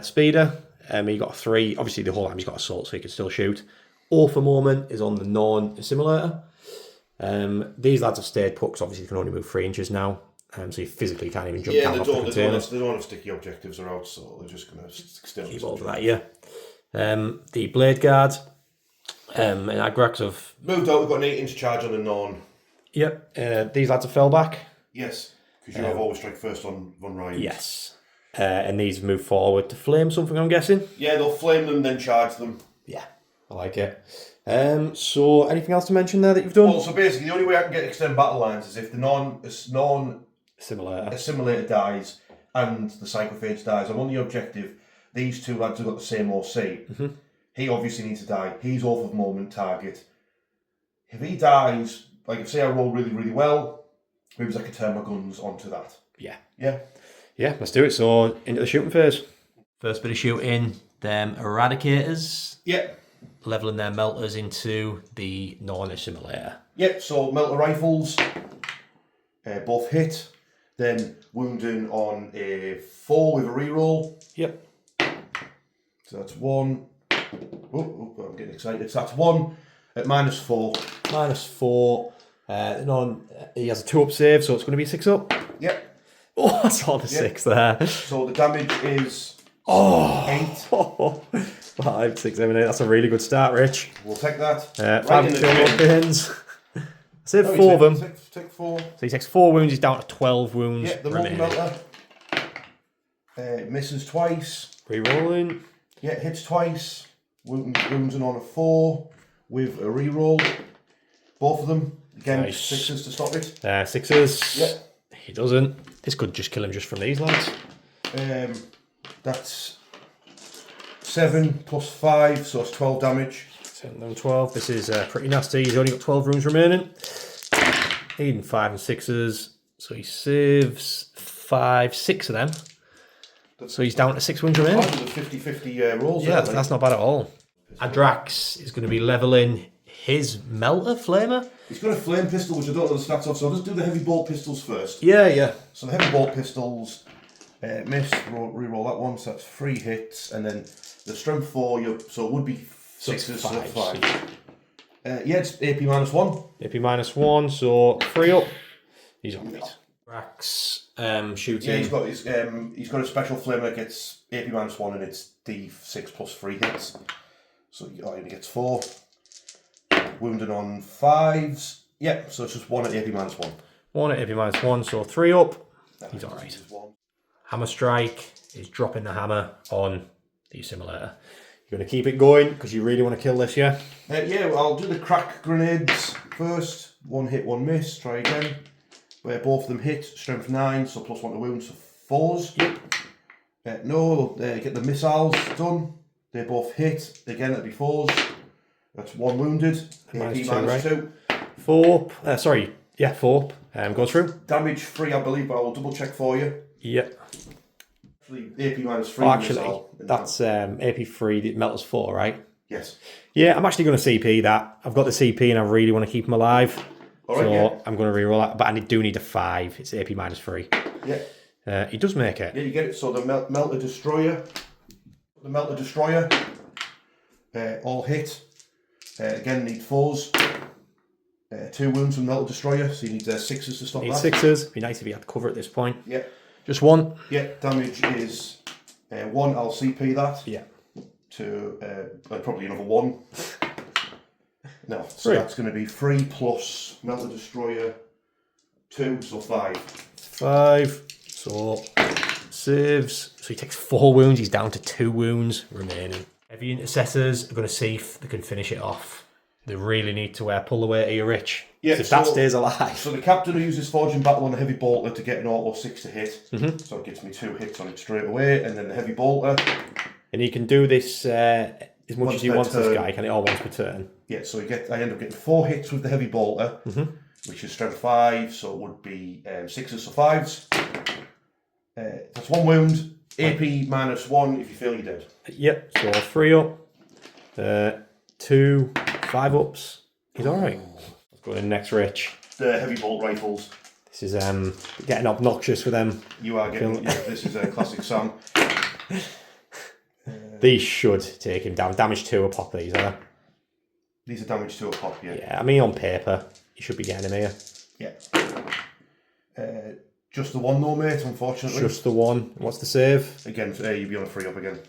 speeder. He got 3. Obviously, the whole time he's got assault, so he can still shoot. Or for moment is on the non-assimilator. These lads have stayed put because obviously they can only move 3 inches now. So you physically can't even jump down off the containers. They don't have sticky objectives are out, so they're just going to still keep all of that, yeah. The blade guard. And Agrax have moved out. We've got an 8-inch charge on the non. Yep. These lads have fell back. Yes, because you have always strike first on Ryans. Yes. And these move forward to flame something, I'm guessing. Yeah, they'll flame them, then charge them. Yeah, I like it. So anything else to mention there that you've done? Well, so basically, the only way I can get extend battle lines is if the non-assimilator dies and the psychophage dies. I'm on the objective. These 2 lads have got the same OC. Mm-hmm. He obviously needs to die. He's off of moment target. If he dies, like if say I roll really, really well, maybe I could turn my guns onto that. Yeah. Yeah? Yeah, let's do it. So into the shooting phase. First bit of shooting, them eradicators. Yeah. Leveling their melters into the non-assimilator. Yeah, so melter rifles, both hit, then wounding on a 4 with a reroll. Yep. So that's 1. Oh, I'm getting excited. So that's 1 at -4. -4. He has a 2-up save, so it's going to be 6-up. Yep. Oh, that's all the 6 there. So the damage is 8. 5, 6, 7, 8. That's a really good start, Rich. We'll take that. 5 and 2 more pins. I said 4 of them. Take 4. So he takes 4 wounds. He's down to 12 wounds. Yeah, the multi-melter. Misses twice. Rerolling. Yeah, hits twice. Wounds on a 4 with a reroll. Both of them. Again, Nice. 6s to stop it. 6s. Yeah. He doesn't. This could just kill him just from these lads. That's 7 plus 5, so it's 12 damage. 7, 11, 12. This is pretty nasty. He's only got 12 wounds remaining. Needing 5 and 6s. So he saves 5, 6 of them. So he's down to 6 wounds remaining. 50-50 rolls. Yeah, that's not bad at all. Adrax is going to be leveling his melter flamer. He's got a flame pistol, which I don't know the stats of, so I'll just do the heavy bolt pistols first. Yeah. So the heavy bolt pistols, miss, re-roll that one, so that's 3 hits, and then the strength 4, so it would be 6s, so 5. Yeah, it's AP -1. AP -1, so 3 up. He's on it. Adrax shooting. Yeah, he's got a special flame that gets AP -1, and it's D6 plus 3 hits. So he only gets 4. Wounded on 5s. Yeah, so it's just 1 at AP -1. 1 at AP -1, so 3 up. He's alright. Hammer strike is dropping the hammer on the assimilator. You're going to keep it going because you really want to kill this, yeah? Yeah, I'll do the crack grenades first. 1 hit, 1 miss. Try again. Where both of them hit. Strength 9, so +1 to wounds, so 4s. Yep. No, get the missiles done. They both hit. Again, that'd be 4s. That's 1 wounded. AP -2. 4 up. 4 up. Goes through. Damage 3, I believe, but I will double check for you. Yep. Actually, AP -3. Actually, that's AP3, the melters 4, right? Yes. Yeah, I'm actually going to CP that. I've got the CP and I really want to keep him alive. All right, so yeah. I'm going to reroll that, but I do need a 5. It's AP -3. Yeah. He does make it. Yeah, you get it. So the Melter Destroyer, all hit. Again, need 4s. 2 wounds from Melter Destroyer, so you need 6s to stop that. 6s. Be nice if you had cover at this point. Yeah. Just 1. Yeah, damage is 1. I'll CP that. Yeah. To probably another 1. No, so 3. that's going to be 3 plus Melter Destroyer 2, so 5. 5. So saves. So he takes 4 wounds. He's down to 2 wounds remaining. Heavy intercessors are going to see if they can finish it off. They really need to pull the weight of your rich. Yeah, if that stays alive. So the captain who uses Forging Battle on a heavy bolter to get an auto 6 to hit. So it gets me 2 hits on it straight away, and then the heavy bolter. And he can do this as much Once as he per wants. This turn. guy can it all once per turn. Yeah, so I end up getting 4 hits with the heavy bolter, which is strength 5, so it would be 6s, so 5s. That's 1 wound. AP -1. If you fail, you're dead. Yep. So 3 up. 2 5 ups. He's all right. Let's go to the next rich. The heavy bolt rifles. This is getting obnoxious with them. You are getting. Yeah, this is a classic Sam. These should take him down. Damage 2 a pop. These are. These are damage to a pop. Yeah. Yeah. I mean, on paper, you should be getting him here. Yeah. Just the 1 though, mate. Unfortunately. Just the 1. What's the save? Again, you'd be on a 3 up again.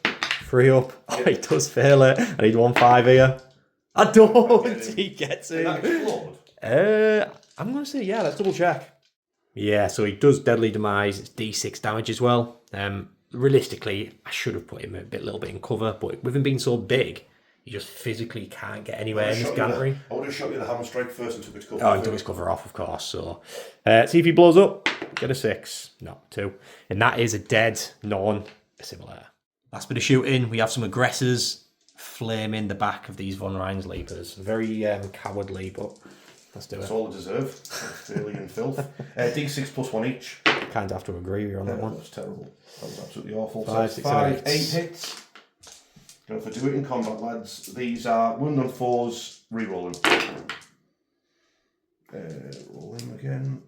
3 up. Oh, he does fail it. I need 1 5 here. I don't. He gets it. I'm going to say, yeah, let's double check. Yeah, so he does Deadly Demise. It's D6 damage as well. Realistically, I should have put him a little bit in cover, but with him being so big, he just physically can't get anywhere in this gantry. I would have shot you the hammer strike first and took its cover. Oh, he took his cover off, of course. So, see if he blows up. Get a 6. No, 2. And that is a dead non-assimilator. Last bit of shooting, we have some aggressors flaming the back of these Von Rheinsleepers. Very cowardly, but let's do it. That's all they deserve. Failure and filth. D6 plus 1 each. Kind of have to agree with you on that one. That was terrible. That was absolutely awful. 5, 6, 7, 8. 8 hits. Go for do it in combat, lads. These are wound on 4s, rerolling. Roll him again.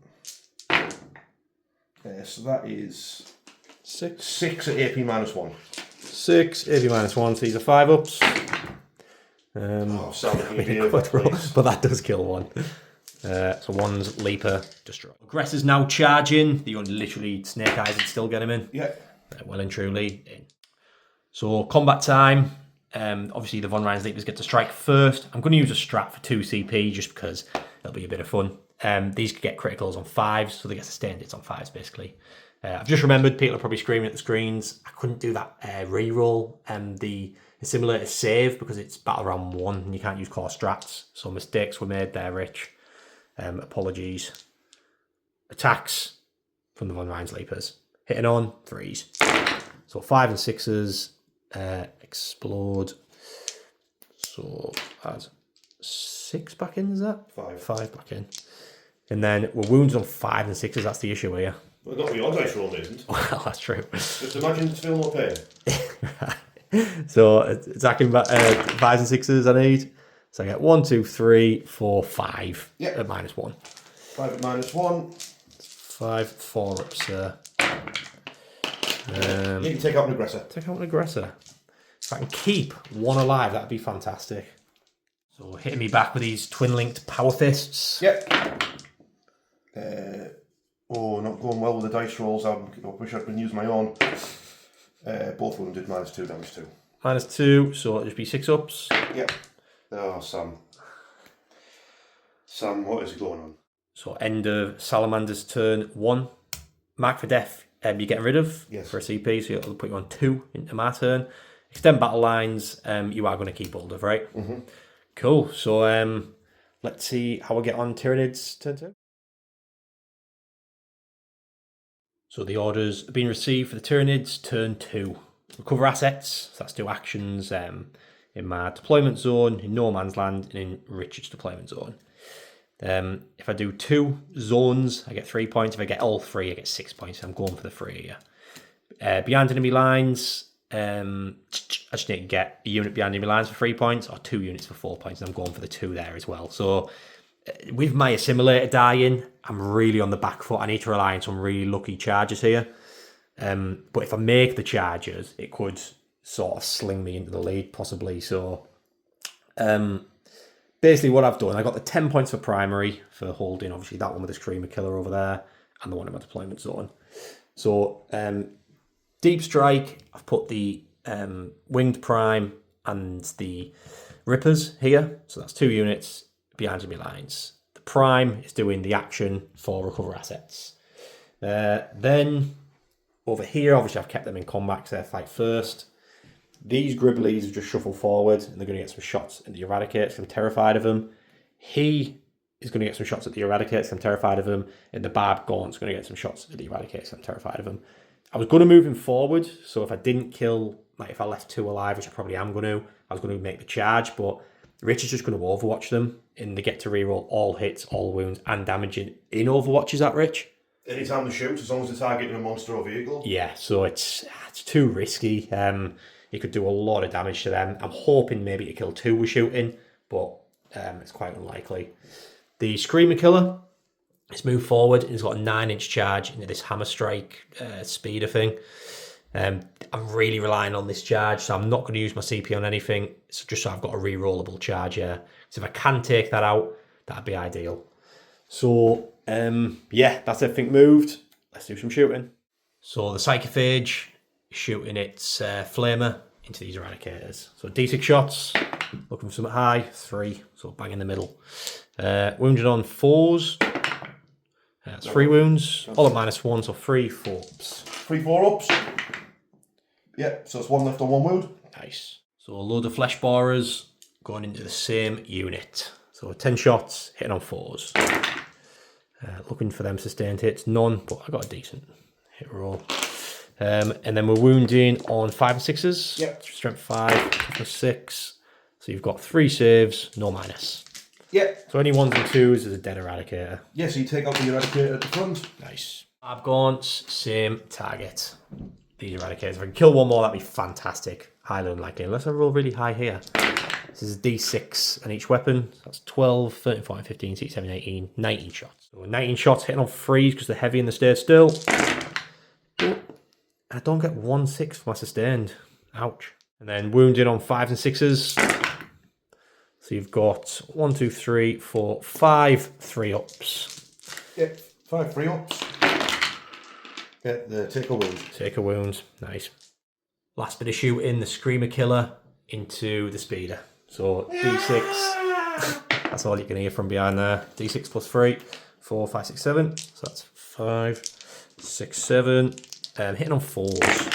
So that is 6 at AP -1. 6 AP -1. So these are 5 ups. Sam, please. But that does kill 1. So 1's leaper destroy. Aggressor's now charging. The only literally snake eyes would still get him in. Yeah. Well and truly in. So combat time. Obviously the Von Rheinsleepers get to strike first. I'm going to use a strat for 2 CP just because it'll be a bit of fun. These could get criticals on 5s, so they get sustained hits on 5s basically. I've just remembered people are probably screaming at the screens. I couldn't do that reroll the assimilator save because it's battle round 1 and you can't use core strats. So mistakes were made there, Rich. Apologies. Attacks from the Von Rheinsleepers. Hitting on 3s. So 5 and 6s explode. So add 6 back in, is that? 5 back in. And then we're wounded on 5 and 6s, that's the issue here. Well, not for your dice roll, isn't. Well, that's true. Just imagine it's feeling more pain. So attacking 5s and 6s I need. So I get 1, 2, 3, 4, 5 at -1. 5 at -1. 5, 4 up, sir. You can take out an aggressor. Take out an aggressor. If I can keep 1 alive, that'd be fantastic. So hitting me back with these twin-linked power fists. Yep. Not going well with the dice rolls. I wish I'd been using my own. Both of them did -2 damage too. -2, so it'll just be 6 ups. Yep. Oh, Sam. Sam, what is going on? So end of Salamander's turn 1. Mark for death, you're getting rid of for a CP, so it'll put you on 2 into my turn. Extend battle lines, you are going to keep hold of, right? Mm-hmm. Cool, so let's see how we get on Tyranids turn 2. So the orders have been received for the Tyranids turn 2. Recover assets, so that's 2 actions in my deployment zone, in no man's land, and in Richard's deployment zone. If I do 2 zones, I get 3 points. If I get all 3, I get 6 points. I'm going for the 3 here. Beyond enemy lines, I just need to get a unit behind enemy lines for 3 points, or 2 units for 4 points, and I'm going for the 2 there as well. So with my assimilator dying, I'm really on the back foot. I need to rely on some really lucky charges here. But if I make the charges, it could sort of sling me into the lead, possibly. So basically what I've done, I got the 10 points for primary for holding, obviously, that one with the Screamer Killer over there, and the one in my deployment zone. So Deep Strike, I've put the Winged Prime and the Rippers here. So that's 2 units behind enemy lines. The Prime is doing the action for recover assets. Then over here, obviously I've kept them in combat because they fight first. These Gribblies have just shuffled forward and they're going to get some shots at the Eradicator because I'm terrified of them. He is going to get some shots at the Eradicator because I'm terrified of him. And the Barb Gaunt's going to get some shots at the Eradicator because I'm terrified of him. I was going to move him forward, so if I didn't kill, like if I left 2 alive, which I probably am going to, I was going to make the charge, but Rich is just going to Overwatch them, and they get to reroll all hits, all wounds, and damage in Overwatch. Is that, Rich? Anytime they shoot, as long as they're targeting a monster or vehicle. Yeah, so it's too risky. He could do a lot of damage to them. I'm hoping maybe to kill 2 with shooting, but it's quite unlikely. The Screamer Killer has moved forward and he's got a 9-inch charge into this Hammer Strike speeder thing. I'm really relying on this charge, so I'm not going to use my CP on anything. It's just so I've got a re-rollable charge here. So if I can take that out, that'd be ideal. So, yeah, that's everything moved. Let's do some shooting. So the Psychophage is shooting its Flamer into these Eradicators. So D6 shots, looking for something high, 3, so bang in the middle. Wounded on 4s. That's 3 wounds, all at -1, so 3 4-ups. 3 4-ups. Yeah, so it's 1 left on 1 wound. Nice. So a load of Flesh Borers going into the same unit. So 10 shots, hitting on 4s. Looking for them sustained hits, none, but I got a decent hit roll. And then we're wounding on 5 and 6s. Yep. Strength 5, toughness 6. So you've got 3 saves, no minus. Yeah. So any 1s and 2s is a dead Eradicator. Yeah, so you take out the Eradicator at the front. Nice. Barb Gaunts, same target. These Eradicators. If I can kill 1 more, that'd be fantastic. Highly unlikely, unless I roll really high here. This is D6 on each weapon. So that's 12, 13, 14, 15, 16, 17, 18, 19 shots. So 19 shots hitting on 3s because they're heavy and they stay still. Oh, I don't get 1/6 for my sustained. Ouch. And then wounded on 5s and 6s. So you've got 1, 2, 3, 4, 5 3-ups. Yeah, 5 3-ups. Yeah, the take a wound. Take a wound. Nice. Last bit of shooting, the Screamer Killer into the Speeder. So D6. That's all you can hear from behind there. D6 plus 3, 4, 5, 6, 7. So that's 5, 6, 7. Hitting on 4s.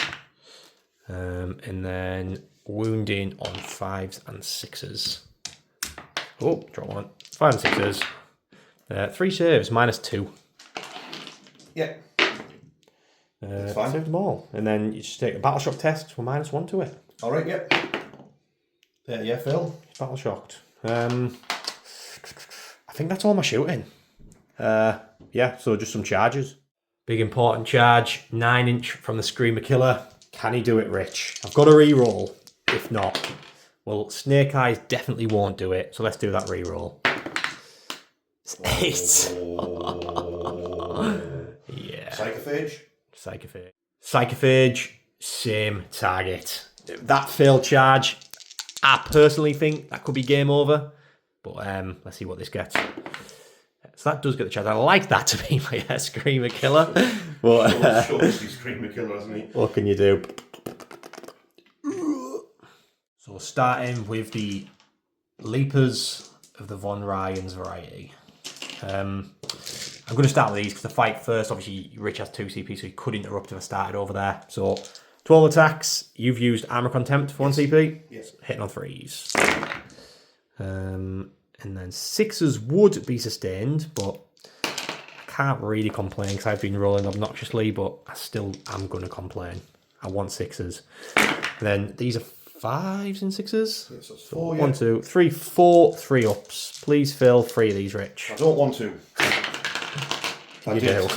And then wounding on 5s and 6s. Oh, drop 1. 5 and 6s. 3 saves, -2. Yeah. That's fine. Save them all. And then you just take a Battle Shock test with -1 to it. All right, yeah. Yeah, Phil. Battle Shocked. I think that's all my shooting. Yeah, so just some charges. Big important charge, 9-inch from the Screamer Killer. Can he do it, Rich? I've got a re-roll. If not, well, Snake Eyes definitely won't do it. So let's do that re-roll. It's 8. Yeah. Psychophage. Psychophage. Psychophage, same target. That failed charge, I personally think that could be game over. But let's see what this gets. So that does get the charge. I like that to be my Screamer Killer. But Screamer Killer, hasn't he? What can you do? So starting with the Leapers of the Von Ryans variety. I'm going to start with these because the fight first. Obviously, Rich has 2 CP, so he could interrupt if I started over there. So 12 attacks. You've used Armor Contempt for 1 CP. Yes. Hitting on 3s. And then 6s would be sustained, but I can't really complain because I've been rolling obnoxiously, but I still am going to complain. I want 6s. And then these are 5s and 6s. Yes, that's So 4, yeah. 1, 2, 3, 4 3-ups. Please fill 3 of these, Rich. I don't want to. You do.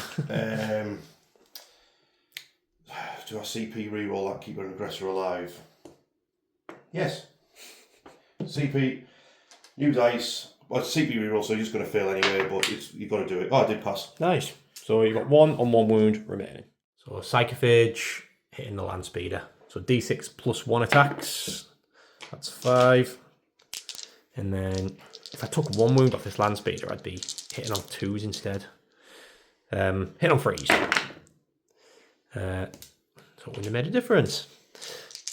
Do I CP reroll that keeper and aggressor alive? Yes. CP, new dice. Well, it's CP reroll, so you're just going to fail anyway, but you've got to do it. Oh, I did pass. Nice. So you've got 1 on 1 wound remaining. So Psychophage hitting the land speeder. So D6 plus 1 attacks. That's 5. And then if I took 1 wound off this land speeder, I'd be hitting on 2s instead. Hitting on 3s. So it wouldn't have made a difference.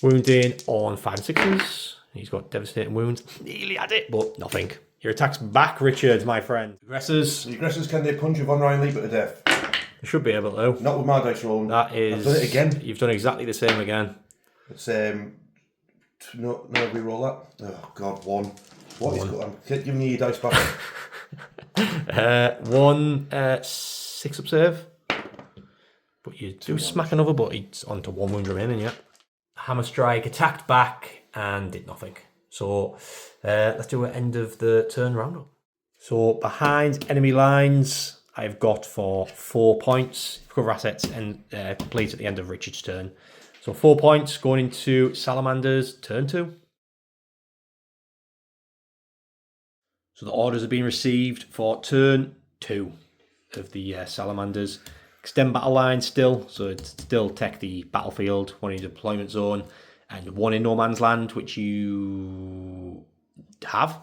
Wounding on 5 and 6s. He's got devastating wounds. Nearly had it, but nothing. Your attack's back, Richard, my friend. Aggressors. The aggressors, can they punch a Von Ryan Leaper to death? You should be able to. Not with my dice rolling. That is. I've done it again. You've done exactly the same again. It's no, re-roll that. Oh God, 1. What is good? I'm giving you your dice back. 1 6 up save. But you do smack another, but it's onto 1 wound remaining, yeah. Hammer Strike attacked back and did nothing. So let's do an end of the turn roundup. So behind enemy lines, I've got for 4 points. Recover assets and complete at the end of Richard's turn. So 4 points going into Salamander's turn 2. So the orders have been received for turn 2 of the Salamanders. Extend battle line still, so it's still tech the battlefield, 1 in deployment zone, and 1 in no man's land, which you have.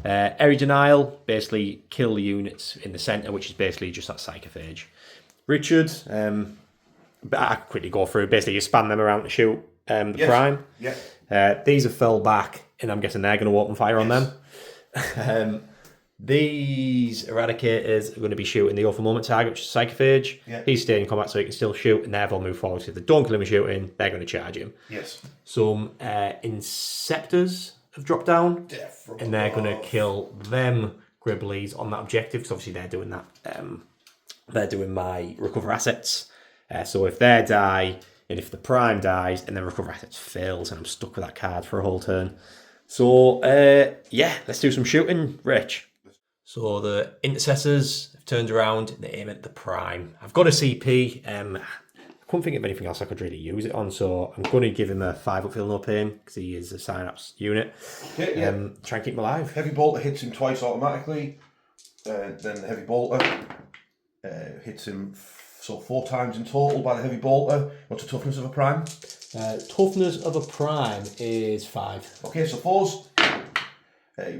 Area denial, basically kill the units in the centre, which is basically just that Psychophage. Richard, but I could quickly go through. Basically, you span them around to shoot the prime. Yeah. These have fell back, and I'm guessing they're going to open fire on them. These Eradicators are going to be shooting the awful moment target, which is Psychophage. Yeah. He's staying in combat so he can still shoot, and therefore move forward. So if they don't kill him with shooting, they're going to charge him. Yes. Some Inceptors have dropped down, and they're going to kill them Gribblies on that objective, because obviously they're doing that. They're doing my recover assets. So if they die, and if the prime dies, and then recover assets fails, and I'm stuck with that card for a whole turn. So yeah, let's do some shooting, Rich. So the intercessors have turned around and they aim at the prime. I've got a CP. I couldn't think of anything else I could really use it on, so I'm going to give him a 5 up feel no pain because he is a synapse unit. Okay, yeah. Try and keep him alive. Heavy bolter hits him twice automatically. Then the heavy bolter hits him 4 times in total by the heavy bolter. What's the toughness of a prime? Toughness of a prime is 5. Okay, so 4s.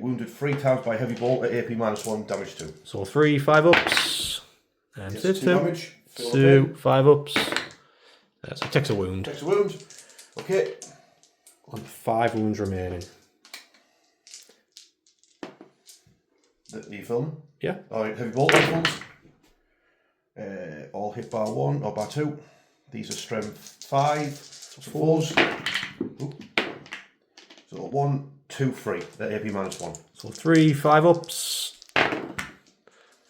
Wounded 3 times by heavy bolter, AP -1, damage 2. So 3 5 ups. And Yes, 2 damage. 2 5 ups. So it takes a wound. Takes a wound. Okay. And 5 wounds remaining. Are you filming? Yeah. Alright, heavy bolter rifles. All hit bar 1 or bar 2. These are strength 5. So 4s. Ooh. So 1, 2, 3. They're AP -1. So 3 5 ups.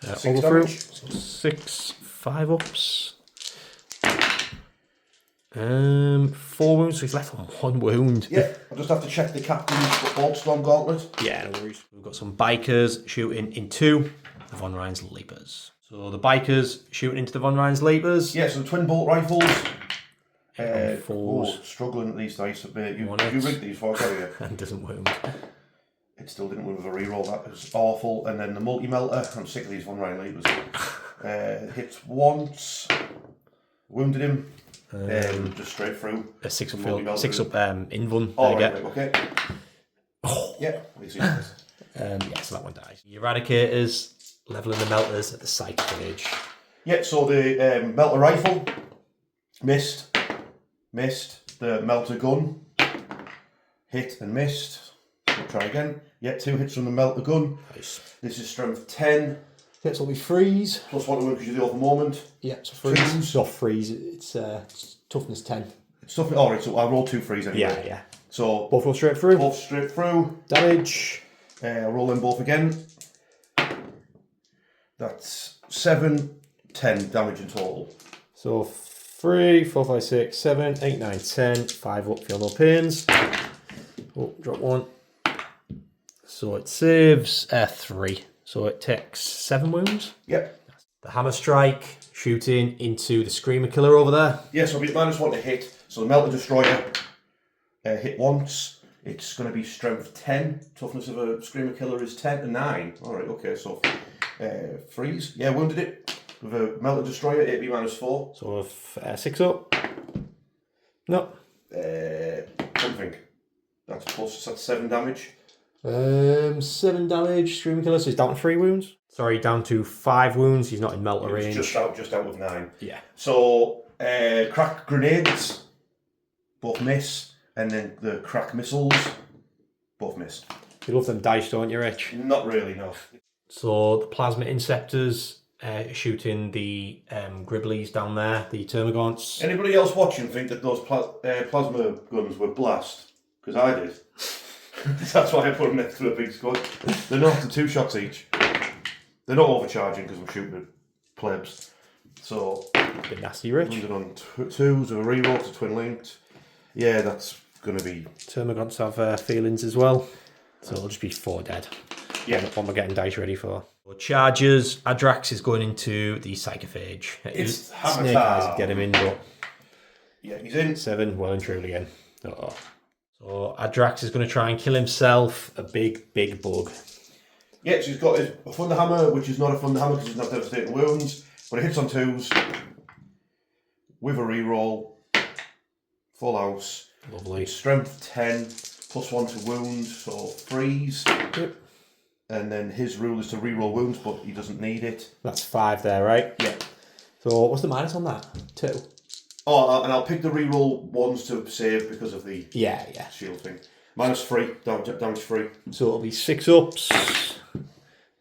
6 all through. damage. So 6 5 ups. 4 wounds, so he's left on 1 wound. Yeah, I'll just have to check the captain's Boltstorm Gauntlet. Yeah, no worries. We've got some bikers shooting into the Von Ryan's Leapers. So the bikers shooting into the Von Ryan's Leapers. Yeah, so twin bolt rifles. 4s. Struggling at these dice a bit. You 1x. rigged these for you? And doesn't wound. It still didn't win with a reroll. That was awful. And then the multi-melter. I'm sick of these Von Ryan Leapers. Hits once. Wounded him. Just straight through. A 6 up field. 6 up invuln. Oh, there you right, go. okay. Oh. Yeah, we see this. Yeah, so that one dies. The Eradicators leveling the melters at the Psychophage. Yeah, so the melter rifle missed. The melter gun hit and missed. We'll try again. Yeah, 2 hits from the melter gun. Nice. This is strength 10. Hits will be freeze. Plus 1 to win because you're the awful moment. Yeah, so freeze. 2s. It's not freeze. It's toughness 10. It's tough. Alright, so I'll roll 2 freeze anyway. Yeah. So Both roll straight through. both straight through. Damage. I'll roll them both again. That's 7, 10 damage in total. So 3, 4, 5, 6, 7, 8, 9, 10. 5 up, feel no pains. Oh, drop 1. So it saves 3. So it takes 7 wounds. Yep. The hammer strike shooting into the screamer killer over there. Yeah, so we get -1 to hit. So the melter destroyer hit once. It's going to be strength 10. Toughness of a Screamer Killer is 9. Alright, okay, so freeze. Yeah, wounded it. With a Melter Destroyer, it'd be -4. So 6 up. No. Something. That's plus, that's 7 damage. 7 damage, Screaming Killer, so he's down to 3 wounds. Sorry, down to 5 wounds. He's not in Melter range. Just out of 9. Yeah. So, crack grenades, both miss, and then the crack missiles, both miss. You love them dice, don't you, Rich? Not really, no. So the Plasma Inceptors shooting the Gribblies down there, the Termagants. Anybody else watching think that those plasma guns were blast? Because I did. That's why I put them next to a big squad. They're not the 2 shots each. They're not overcharging because I'm shooting at plebs. So, a bit nasty, Rich. Landed on 2s of a reroll to twin linked. Yeah, that's going to be... Termagants have feelings as well. So it'll just be 4 dead. Yeah. What am I getting dice ready for? Charges. Adrax is going into the Psychophage. It's Snake Eyes get him in, but... Yeah, he's in. 7, well and truly in. Oh. So Adrax is going to try and kill himself. A big, big bug. Yeah, so he's got his Thunder Hammer, which is not a Thunder Hammer because he's not devastating wounds, but it hits on 2s with a reroll, full house. Lovely. Strength 10, +1 to wounds, so freeze. Yep. And then his rule is to reroll wounds, but he doesn't need it. That's 5 there, right? Yeah. So what's the minus on that? 2. Oh, and I'll pick the reroll ones to save because of the shield thing. -3, damage free. So it'll be 6 ups.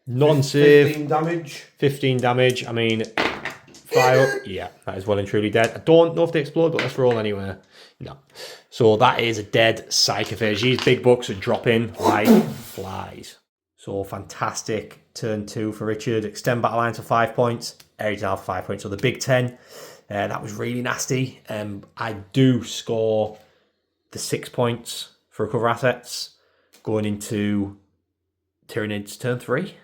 Non-save. 15 damage. 15 damage. I mean, 5 up. Yeah, that is well and truly dead. I don't know if they explode, but let's roll anyway. No. So that is a dead Psychophage. These big bucks are dropping like flies. So fantastic. Turn 2 for Richard. Extend battle line to 5 points. Adrien have 5 points. So the big 10. That was really nasty. I do score the 6 points for recover assets going into Tyranids turn 3.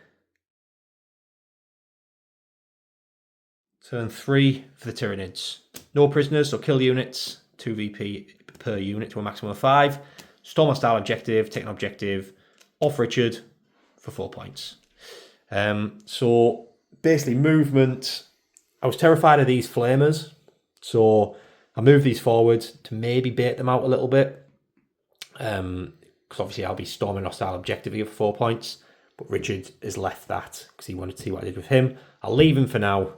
Turn 3 for the Tyranids. No prisoners, so kill units. 2 VP per unit to a maximum of 5. Storm a style objective, take an objective off Richard for 4 points. So basically movement. I was terrified of these flamers, so I moved these forward to maybe bait them out a little bit. Because obviously I'll be storming hostile objective here for 4 points, but Richard has left that because he wanted to see what I did with him. I'll leave him for now,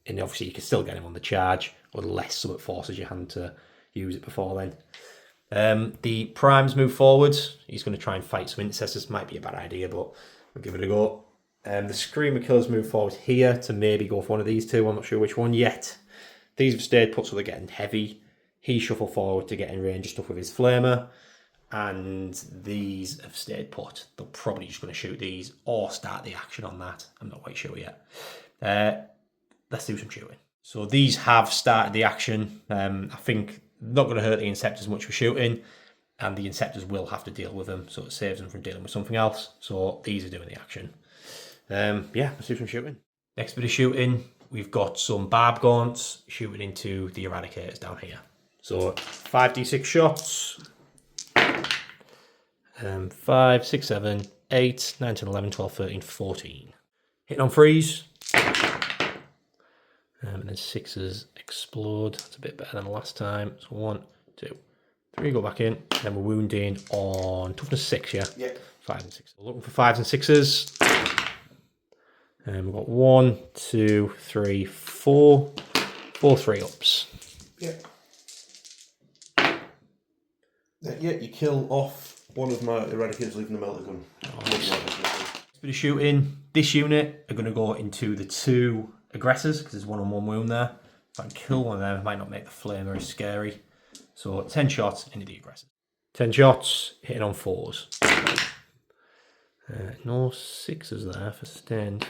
and obviously you can still get him on the charge, unless something forces your hand to use it before then. The primes move forward. He's going to try and fight some intercessors. Might be a bad idea, but we'll give it a go. The Screamer Killers move forward here to maybe go for one of these 2. I'm not sure which one yet. These have stayed put, so they're getting heavy. He shuffled forward to get in range of stuff with his Flamer. And these have stayed put. They're probably just going to shoot these or start the action on that. I'm not quite sure yet. Let's do some shooting. So these have started the action. I think not going to hurt the Inceptors much for shooting. And the Inceptors will have to deal with them, so it saves them from dealing with something else. So these are doing the action. Yeah, let's do some shooting. Next bit of shooting, we've got some Barb Gaunts shooting into the Eradicators down here. So 5d6 shots. 5, 6, 7, 8, 9, 10, 11, 12, 13, 14. Hitting on freeze. And then 6s explode. That's a bit better than last time. So 1, 2, 3 go back in. Then we're wounding on toughness 6, yeah? Yeah. 5 and 6. We're looking for 5s and 6s. And we've got 1, 2, 3, 4. 4 3-ups. Yeah. Yeah, you kill off one of my Eradicators, leaving the melter gun. Bit of shooting. This unit are going to go into the 2 aggressors because there's 1-on-1 wound there. If I can kill one of them, it might not make the flamer as scary. So 10 shots into the aggressors. 10 shots, hitting on 4s. No 6s there for stand.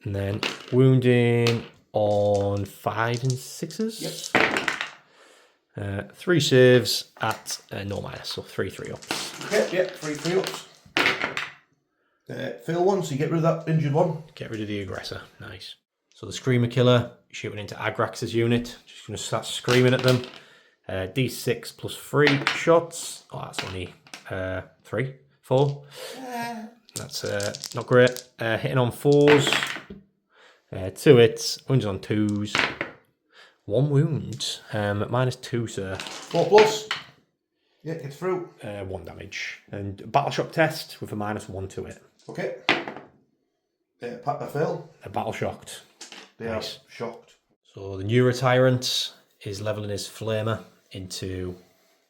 And then wounding on 5 and 6s. Yep. 3 saves at no minus, so 3 3-ups. Yep, 3 3-ups. Fail one, so you get rid of that injured one. Get rid of the aggressor, nice. So the Screamer Killer, shooting into Agrax's unit. Just going to start screaming at them. D6 plus 3 shots. Oh, that's only 3, 4. That's not great. Hitting on 4s. 2 hits. Wounds on 2s. 1 wound. -2, sir. 4+. Yeah, gets through. 1 damage. And battle shock test with a -1 to it. Okay. I fail. They're battle shocked. They are shocked. So the Neuro Tyrant is leveling his flamer into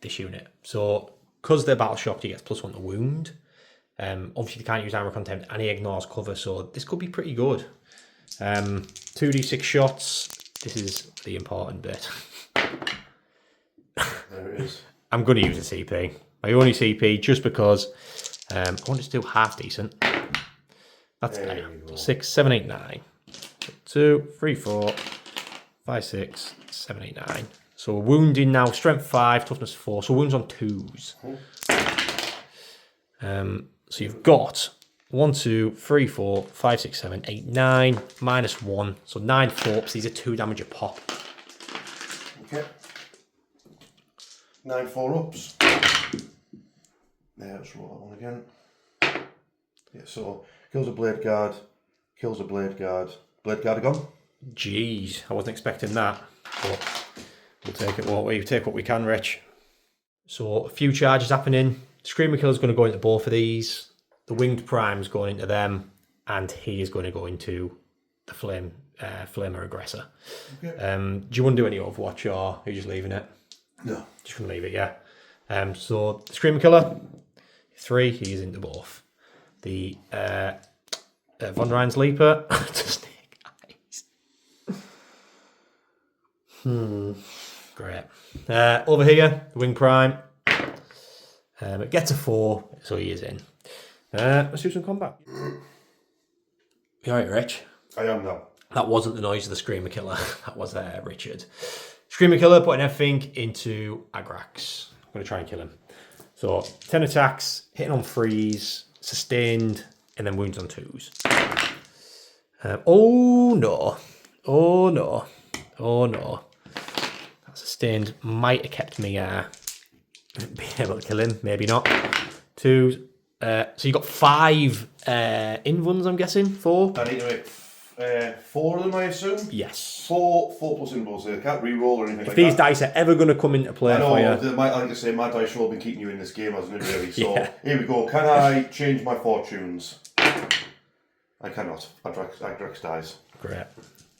this unit. So because they're battle shocked, he gets +1 to wound. Obviously, they can't use armor content, and he ignores cover, so this could be pretty good. 2d6 shots. This is the important bit. There it is. I'm going to use a CP. My only CP, just because I want to do half decent. That's 6, 7, 8, 9. 2, 3, 4, 5, 6, 7, 8, 9. So wounding now, strength 5, toughness 4. So wounds on 2s. So you've got 1, 2, 3, 4, 5, 6, 7, 8, 9, -1. So 9 4-ups. These are 2 damage a pop. Okay. 9 4-ups. Yeah, let's roll that one again. Yeah, so kills a blade guard, kills a blade guard. Blade guard are gone. Jeez, I wasn't expecting that. But we'll take it. We'll take what we can, Rich. So a few charges happening. Screamer Killer's going to go into both of these. The Winged Prime's going into them, and he is going to go into the Flamer Aggressor. Okay. Do you want to do any Overwatch, or are you just leaving it? No. Just going to leave it, yeah. So the Screamer Killer, 3, he's into both. The Von Ryan's Leaper, to snake eyes. Great. Over here, the Wing Prime. It gets a 4, so he is in. Let's do some combat. You alright, Rich? I am now. That wasn't the noise of the Screamer Killer. That was Richard. Screamer Killer putting everything into Agrax. I'm going to try and kill him. So 10 attacks, hitting on 3s, sustained, and then wounds on 2s. Oh no. Oh no. Oh no. That sustained might have kept me being able to kill him. Maybe not. 2s. So you got 5 invuns, I'm guessing? 4? I need to make 4 of them, I assume? Yes. 4 plus involves. I can't re-roll or anything like These that. dice are ever going to come into play I know, for you. like I say, my dice roll been keeping you in this game, hasn't it, really? So Yeah. Here we go. Can I change my fortunes? I cannot. Agrax dies. Great.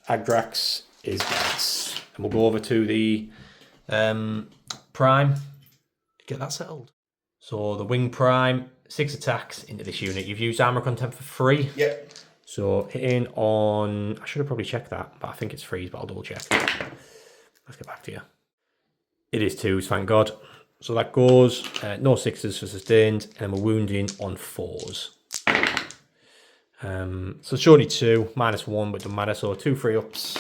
Agrax is yes. And we'll go over to the Prime. Get that settled. So the Wing Prime, 6 attacks into this unit. You've used armor content for 3. Yep. So hitting on, I should have probably checked that, but I think it's 3s, but I'll double check. Let's get back to you. It is 2s, thank God. So that goes, no 6s for sustained, and we're wounding on 4s. So it's only 2, -1, but doesn't matter. So 2 3-ups.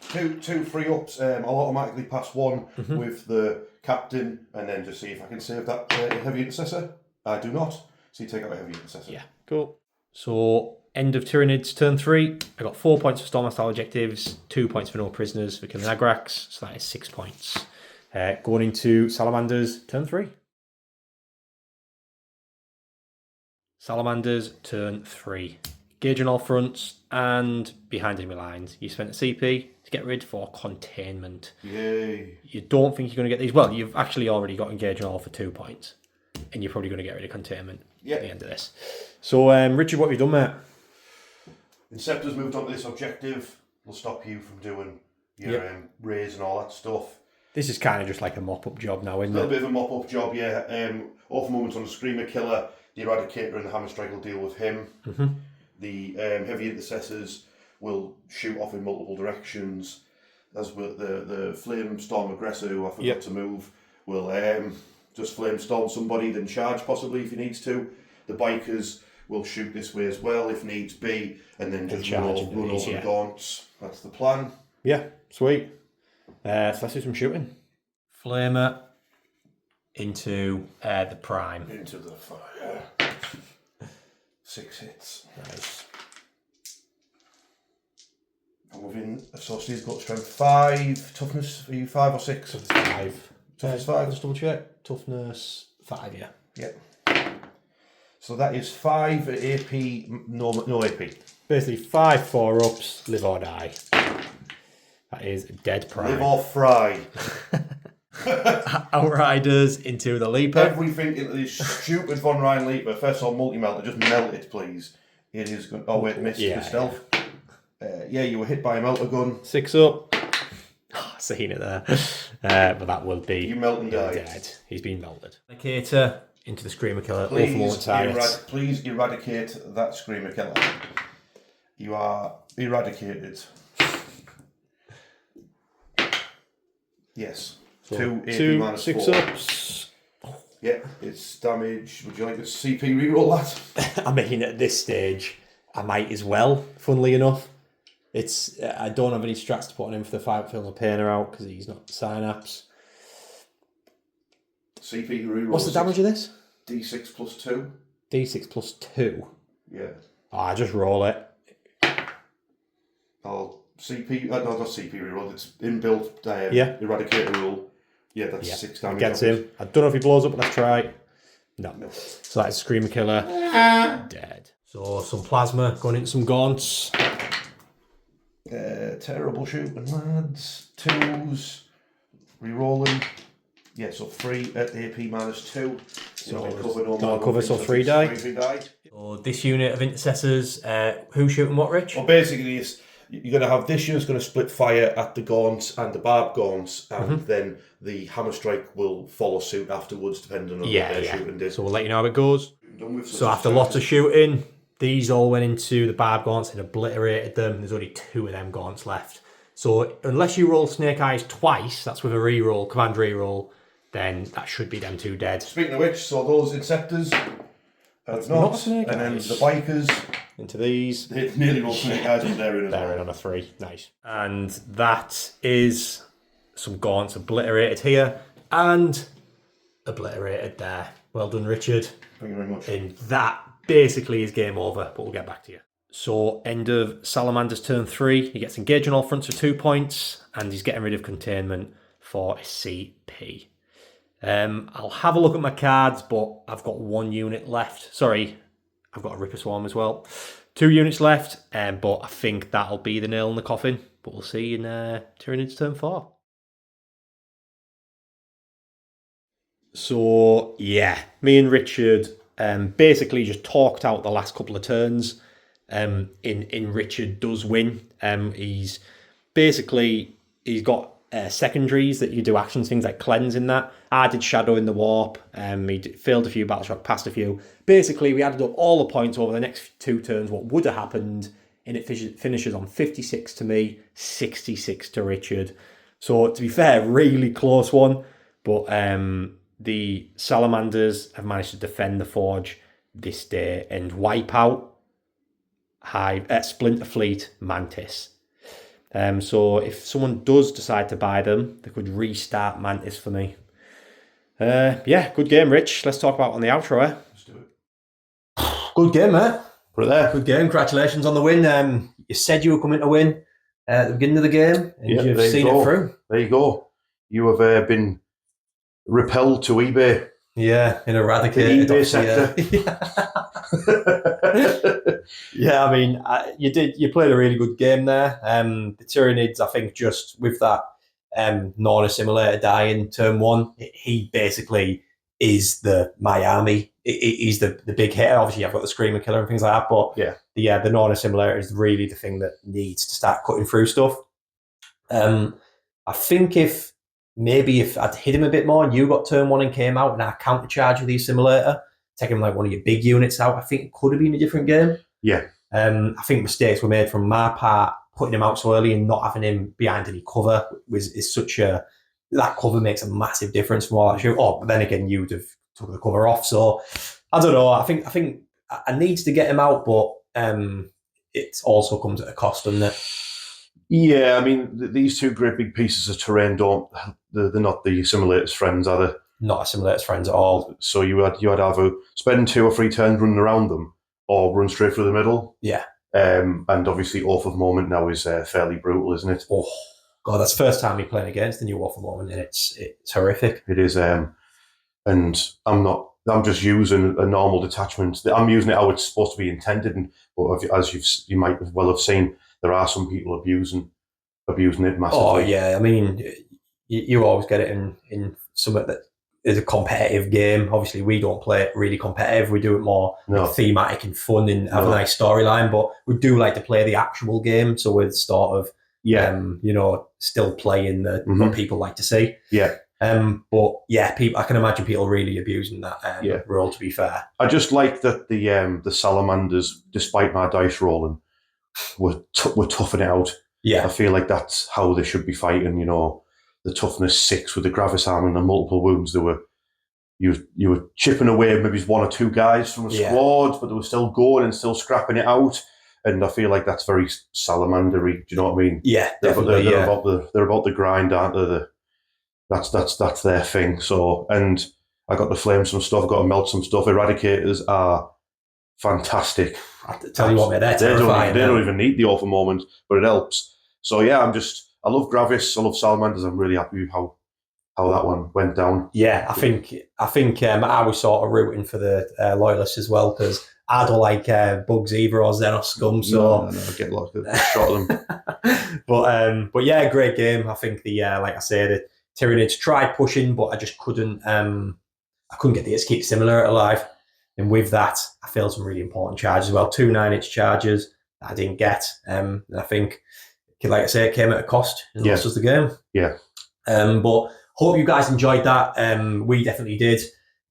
2 3-ups. I'll automatically pass 1 with the captain, and then just see if I can save that heavy intercessor. I do not. So you take out a heavy intercessor. Yeah, cool. So end of Tyranids, turn 3. I got 4 points for Storm Style objectives, 2 points for no prisoners for killing Agrax. So that is 6 points. Going into Salamanders, turn 3. Salamanders, turn 3. Gauge on all fronts and behind enemy lines. You spent a CP to get rid for containment. Yay. You don't think you're going to get these? Well, you've actually already got engage on all for 2 points. And you're probably going to get rid of containment at the end of this. So, Richard, what have you done, mate? Inceptor's moved on to this objective. Will stop you from doing your raise and all that stuff. This is kind of just like a mop-up job now, isn't it? A little bit of a mop-up job, yeah. Off moments on the Screamer Killer, the Eradicator and the Hammer Strike will deal with him. Mm-hmm. The heavy intercessors will shoot off in multiple directions. As with the Flame Storm Aggressor, who I forgot to move, will just Flame Storm somebody, then charge possibly if he needs to. The Bikers will shoot this way as well if needs be, and then just run over the gaunts. That's the plan. Yeah, sweet. So let's do some shooting. Flamer into the Prime. Into the fire. 6 hits. Nice. And within, so Steve's got strength 5, toughness, are you 5 or 6? Toughness 5. Toughness 5. Just double check. Toughness 5, yeah. Yep. So that is 5 AP, no AP. Basically 5 4-ups, live or die. That is dead prime. Live or fry. Outriders into the Leaper. Everything into this stupid Von Ryan Leaper. First of all, multi-melter, just melt it, please. It is good. Oh, wait, missed the stealth. Yeah, you were hit by a melter gun. 6 up. Seen it there. But that will be you melt and die. Dead. He's been melted. Eradicator into the Screamer Killer. Please eradicate that Screamer Killer. You are eradicated. Yes. So 2 AP minus 6 4. ups. Yeah, it's damage. Would you like a CP reroll that? I mean, at this stage, I might as well, funnily enough. I don't have any strats to put on him for the 5 film of pain out because he's not synapse. CP reroll. What's the damage of this? D6 plus 2. D6 plus 2. Yeah. Oh, I just roll it. I'll CP. No, not CP reroll. It's inbuilt. Eradicator rule. Yeah, that's 6 damage. Gets him. I don't know if he blows up, but let's try. No. So that's Screamer Killer. Dead. So some plasma going into some gaunts. Terrible shooting, lads. 2s. Rerolling. Yeah, so 3 at AP minus 2. So cover, so 3 die. So this unit of intercessors, who's shooting what, Rich? Well, basically, you're going to have this unit's going to split fire at the gaunts and the barb gaunts, and then the hammer strike will follow suit afterwards, depending on what their shooting did. So we'll let you know how it goes. So after lots of shooting, these all went into the barb gaunts and obliterated them. There's only 2 of them gaunts left. So unless you roll Snake Eyes twice, that's with a reroll, command reroll, then that should be them 2 dead. Speaking of which, so those Inceptors, that's not Snake and then the Bikers. Into these. They nearly rolled Snake Eyes, but they're in as well. They're in on a 3. Nice. And that is some gaunts obliterated here and obliterated there. Well done, Richard. Thank you very much. And that basically is game over, but we'll get back to you. So end of Salamander's turn 3. He gets engaged on all fronts for 2 points, and he's getting rid of containment for a CP. I'll have a look at my cards, but I've got 1 unit left. Sorry, I've got a Ripper Swarm as well. 2 units left, but I think that'll be the nail in the coffin. But we'll see in Tyranid's turn 4. So, yeah, me and Richard basically just talked out the last couple of turns. In Richard does win. He's got secondaries that you do actions, things like cleanse in that. I did Shadow in the Warp. He failed a few battle shock, passed a few. Basically, we added up all the points over the next 2 turns, what would have happened, and it finishes on 56 to me, 66 to Richard. So, to be fair, really close one. But the Salamanders have managed to defend the Forge this day and wipe out Splinter Fleet Mantis. So if someone does decide to buy them, they could restart Mantis for me. Yeah, good game, Rich. Let's talk about on the outro, eh? Let's do it. Good game, mate. Put it there. Good game. Congratulations on the win. You said you were coming to win at the beginning of the game, and you've seen it through. There you go. You have been repelled to eBay. Yeah, and eradicated. The eBay sector. Yeah, I mean, you played a really good game there. The Tyranids, I think, just with that non-assimilator die in turn 1, he basically is the Miami. He's the big hitter. Obviously, I've got the Screamer Killer and things like that, but the non-assimilator is really the thing that needs to start cutting through stuff. I think if I'd hit him a bit more and you got turn 1 and came out and I countercharge with the assimilator, taking like one of your big units out, I think it could have been a different game. Yeah. I think mistakes were made from my part, putting him out so early and not having him behind any cover that cover makes a massive difference from all that shoot. Oh, but then again, you'd have took the cover off. So I don't know. I think I needs to get him out, but it also comes at a cost, doesn't it? Yeah, I mean, these 2 great big pieces of terrain they're not the assimilators' friends, are they? Not assimilators' friends at all. So you had either spend 2 or 3 turns running around them, or run straight through the middle. Yeah. And obviously, Oath of Moment now is fairly brutal, isn't it? Oh God, that's the first time you're playing against the new Oath of Moment, and it's horrific. It is, and I'm not I'm just using a normal detachment. I'm using it how it's supposed to be intended, but as you might well have seen, there are some people abusing it massively. Oh yeah, I mean, you always get it in something that is a competitive game. Obviously, we don't play it really competitive. We do it more thematic and fun and have a nice storyline. But we do like to play the actual game, so we're sort of still playing what people like to see. Yeah. But yeah, I can imagine people really abusing that role. To be fair, I just like that the Salamanders, despite my dice rolling, were toughing it out. Yeah, I feel like that's how they should be fighting. The toughness 6 with the gravis armor and the multiple wounds. You were chipping away maybe 1 or 2 guys from a squad, but they were still going and still scrapping it out. And I feel like that's very Salamandery. Do you know what I mean? Yeah, definitely. They're about the grind, aren't they? That's their thing. So, and I got to flame some stuff, got to melt some stuff. Eradicators are fantastic. I tell you what, mate, they're terrifying. They don't even need the awful moment, but it helps. So yeah, I love Gravis, I love Salamanders. I'm really happy with how that one went down. Yeah, I think I was sort of rooting for the loyalists as well, because I don't like bugs either or Xenos scum. So no, I get a lot of shot of them. but yeah, great game. I think like I said, the Tyranids tried pushing, but I just couldn't. I couldn't get the to keep similar alive. And with that, I failed some really important charges as well. 2 9-inch charges that I didn't get. And I think, like I say, it came at a cost and lost us the game. Yeah. But hope you guys enjoyed that. We definitely did.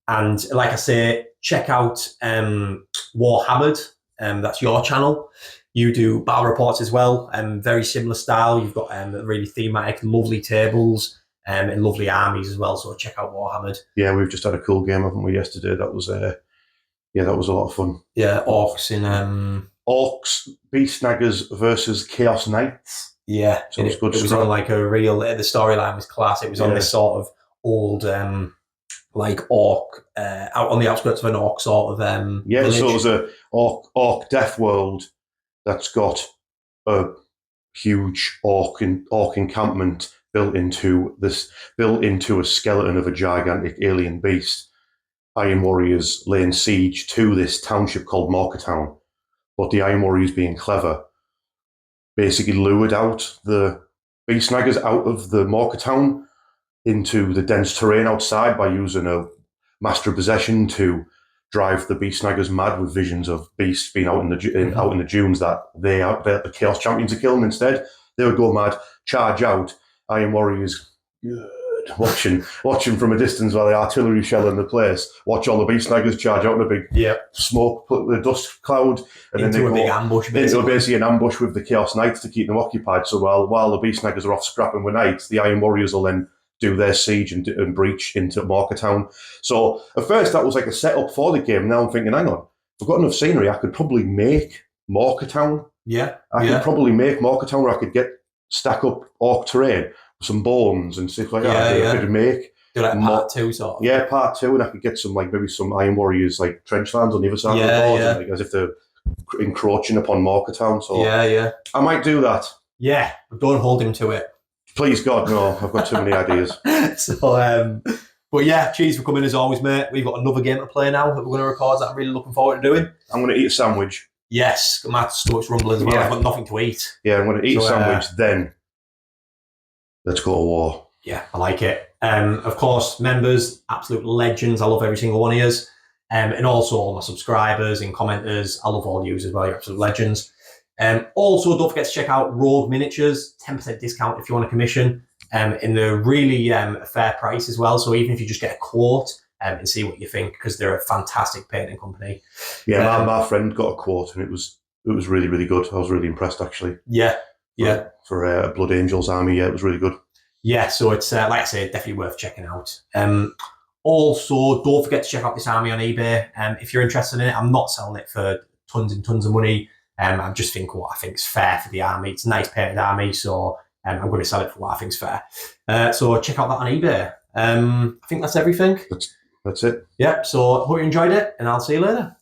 And like I say, check out Warhammered. That's your channel. You do battle reports as well. Very similar style. You've got really thematic, lovely tables. And lovely armies as well. So check out Warhammered. Yeah, we've just had a cool game, haven't we? Yesterday, that was that was a lot of fun. Yeah, orcs in orcs, beast snaggers versus chaos knights. Yeah, so it was on like a real. The storyline was class. It was on this sort of old like orc out on the outskirts of an orc sort of village. So it was a orc death world that's got a huge orc encampment built into a skeleton of a gigantic alien beast. Iron Warriors laying siege to this township called Morcartown, but the Iron Warriors, being clever, basically lured out the beast snaggers out of the Morcartown into the dense terrain outside by using a master of possession to drive the beast snaggers mad with visions of beasts being out in the dunes that the Chaos Champions are killing. Instead, they would go mad, charge out. Iron Warriors, watching from a distance while the artillery shelling the place. Watch all the beast snaggers charge out in a big smoke, put the dust cloud, and into a big ambush. Into basically an ambush with the Chaos Knights to keep them occupied. So while the beast snaggers are off scrapping with knights, the Iron Warriors will then do their siege and breach into Morcartown. So at first that was like a setup for the game. Now I'm thinking, hang on, I've got enough scenery. I could probably make Morcartown. Yeah, I could probably make Morcartown where I could stack up orc terrain, some bones and stuff like that. I could make do like part 2 sort of. Yeah, part 2, and I could get some maybe some Iron Warriors like trench lands on the other side of the board, like, as if they're encroaching upon Markertown. So I might do that. Yeah, but don't hold him to it. Please God, no. I've got too many ideas. But yeah, cheers for coming as always, mate. We've got another game to play now that we're going to record that I'm really looking forward to doing. I'm going to eat a sandwich. Yes, my stomach's rumbling as well. I've got nothing to eat. Yeah, I'm going to eat a sandwich, then let's go to war. Yeah, I like it. Of course, members, absolute legends. I love every single one of you. And also all my subscribers and commenters. I love all you as well. You're absolute legends. Also, don't forget to check out Rogue Miniatures. 10% discount if you want a commission. In the really fair price as well. So even if you just get a quote and see what you think, because they're a fantastic painting company. Yeah, my friend got a quote and it was really, really good. I was really impressed, actually. Yeah. For Blood Angels Army, it was really good. Yeah, so it's, like I said, definitely worth checking out. Also, don't forget to check out this army on eBay. If you're interested in it, I'm not selling it for tons and tons of money. I just think what I think is fair for the army. It's a nice painted army, so I'm going to sell it for what I think is fair. So check out that on eBay. I think that's everything. That's it. Yep, so hope you enjoyed it, and I'll see you later.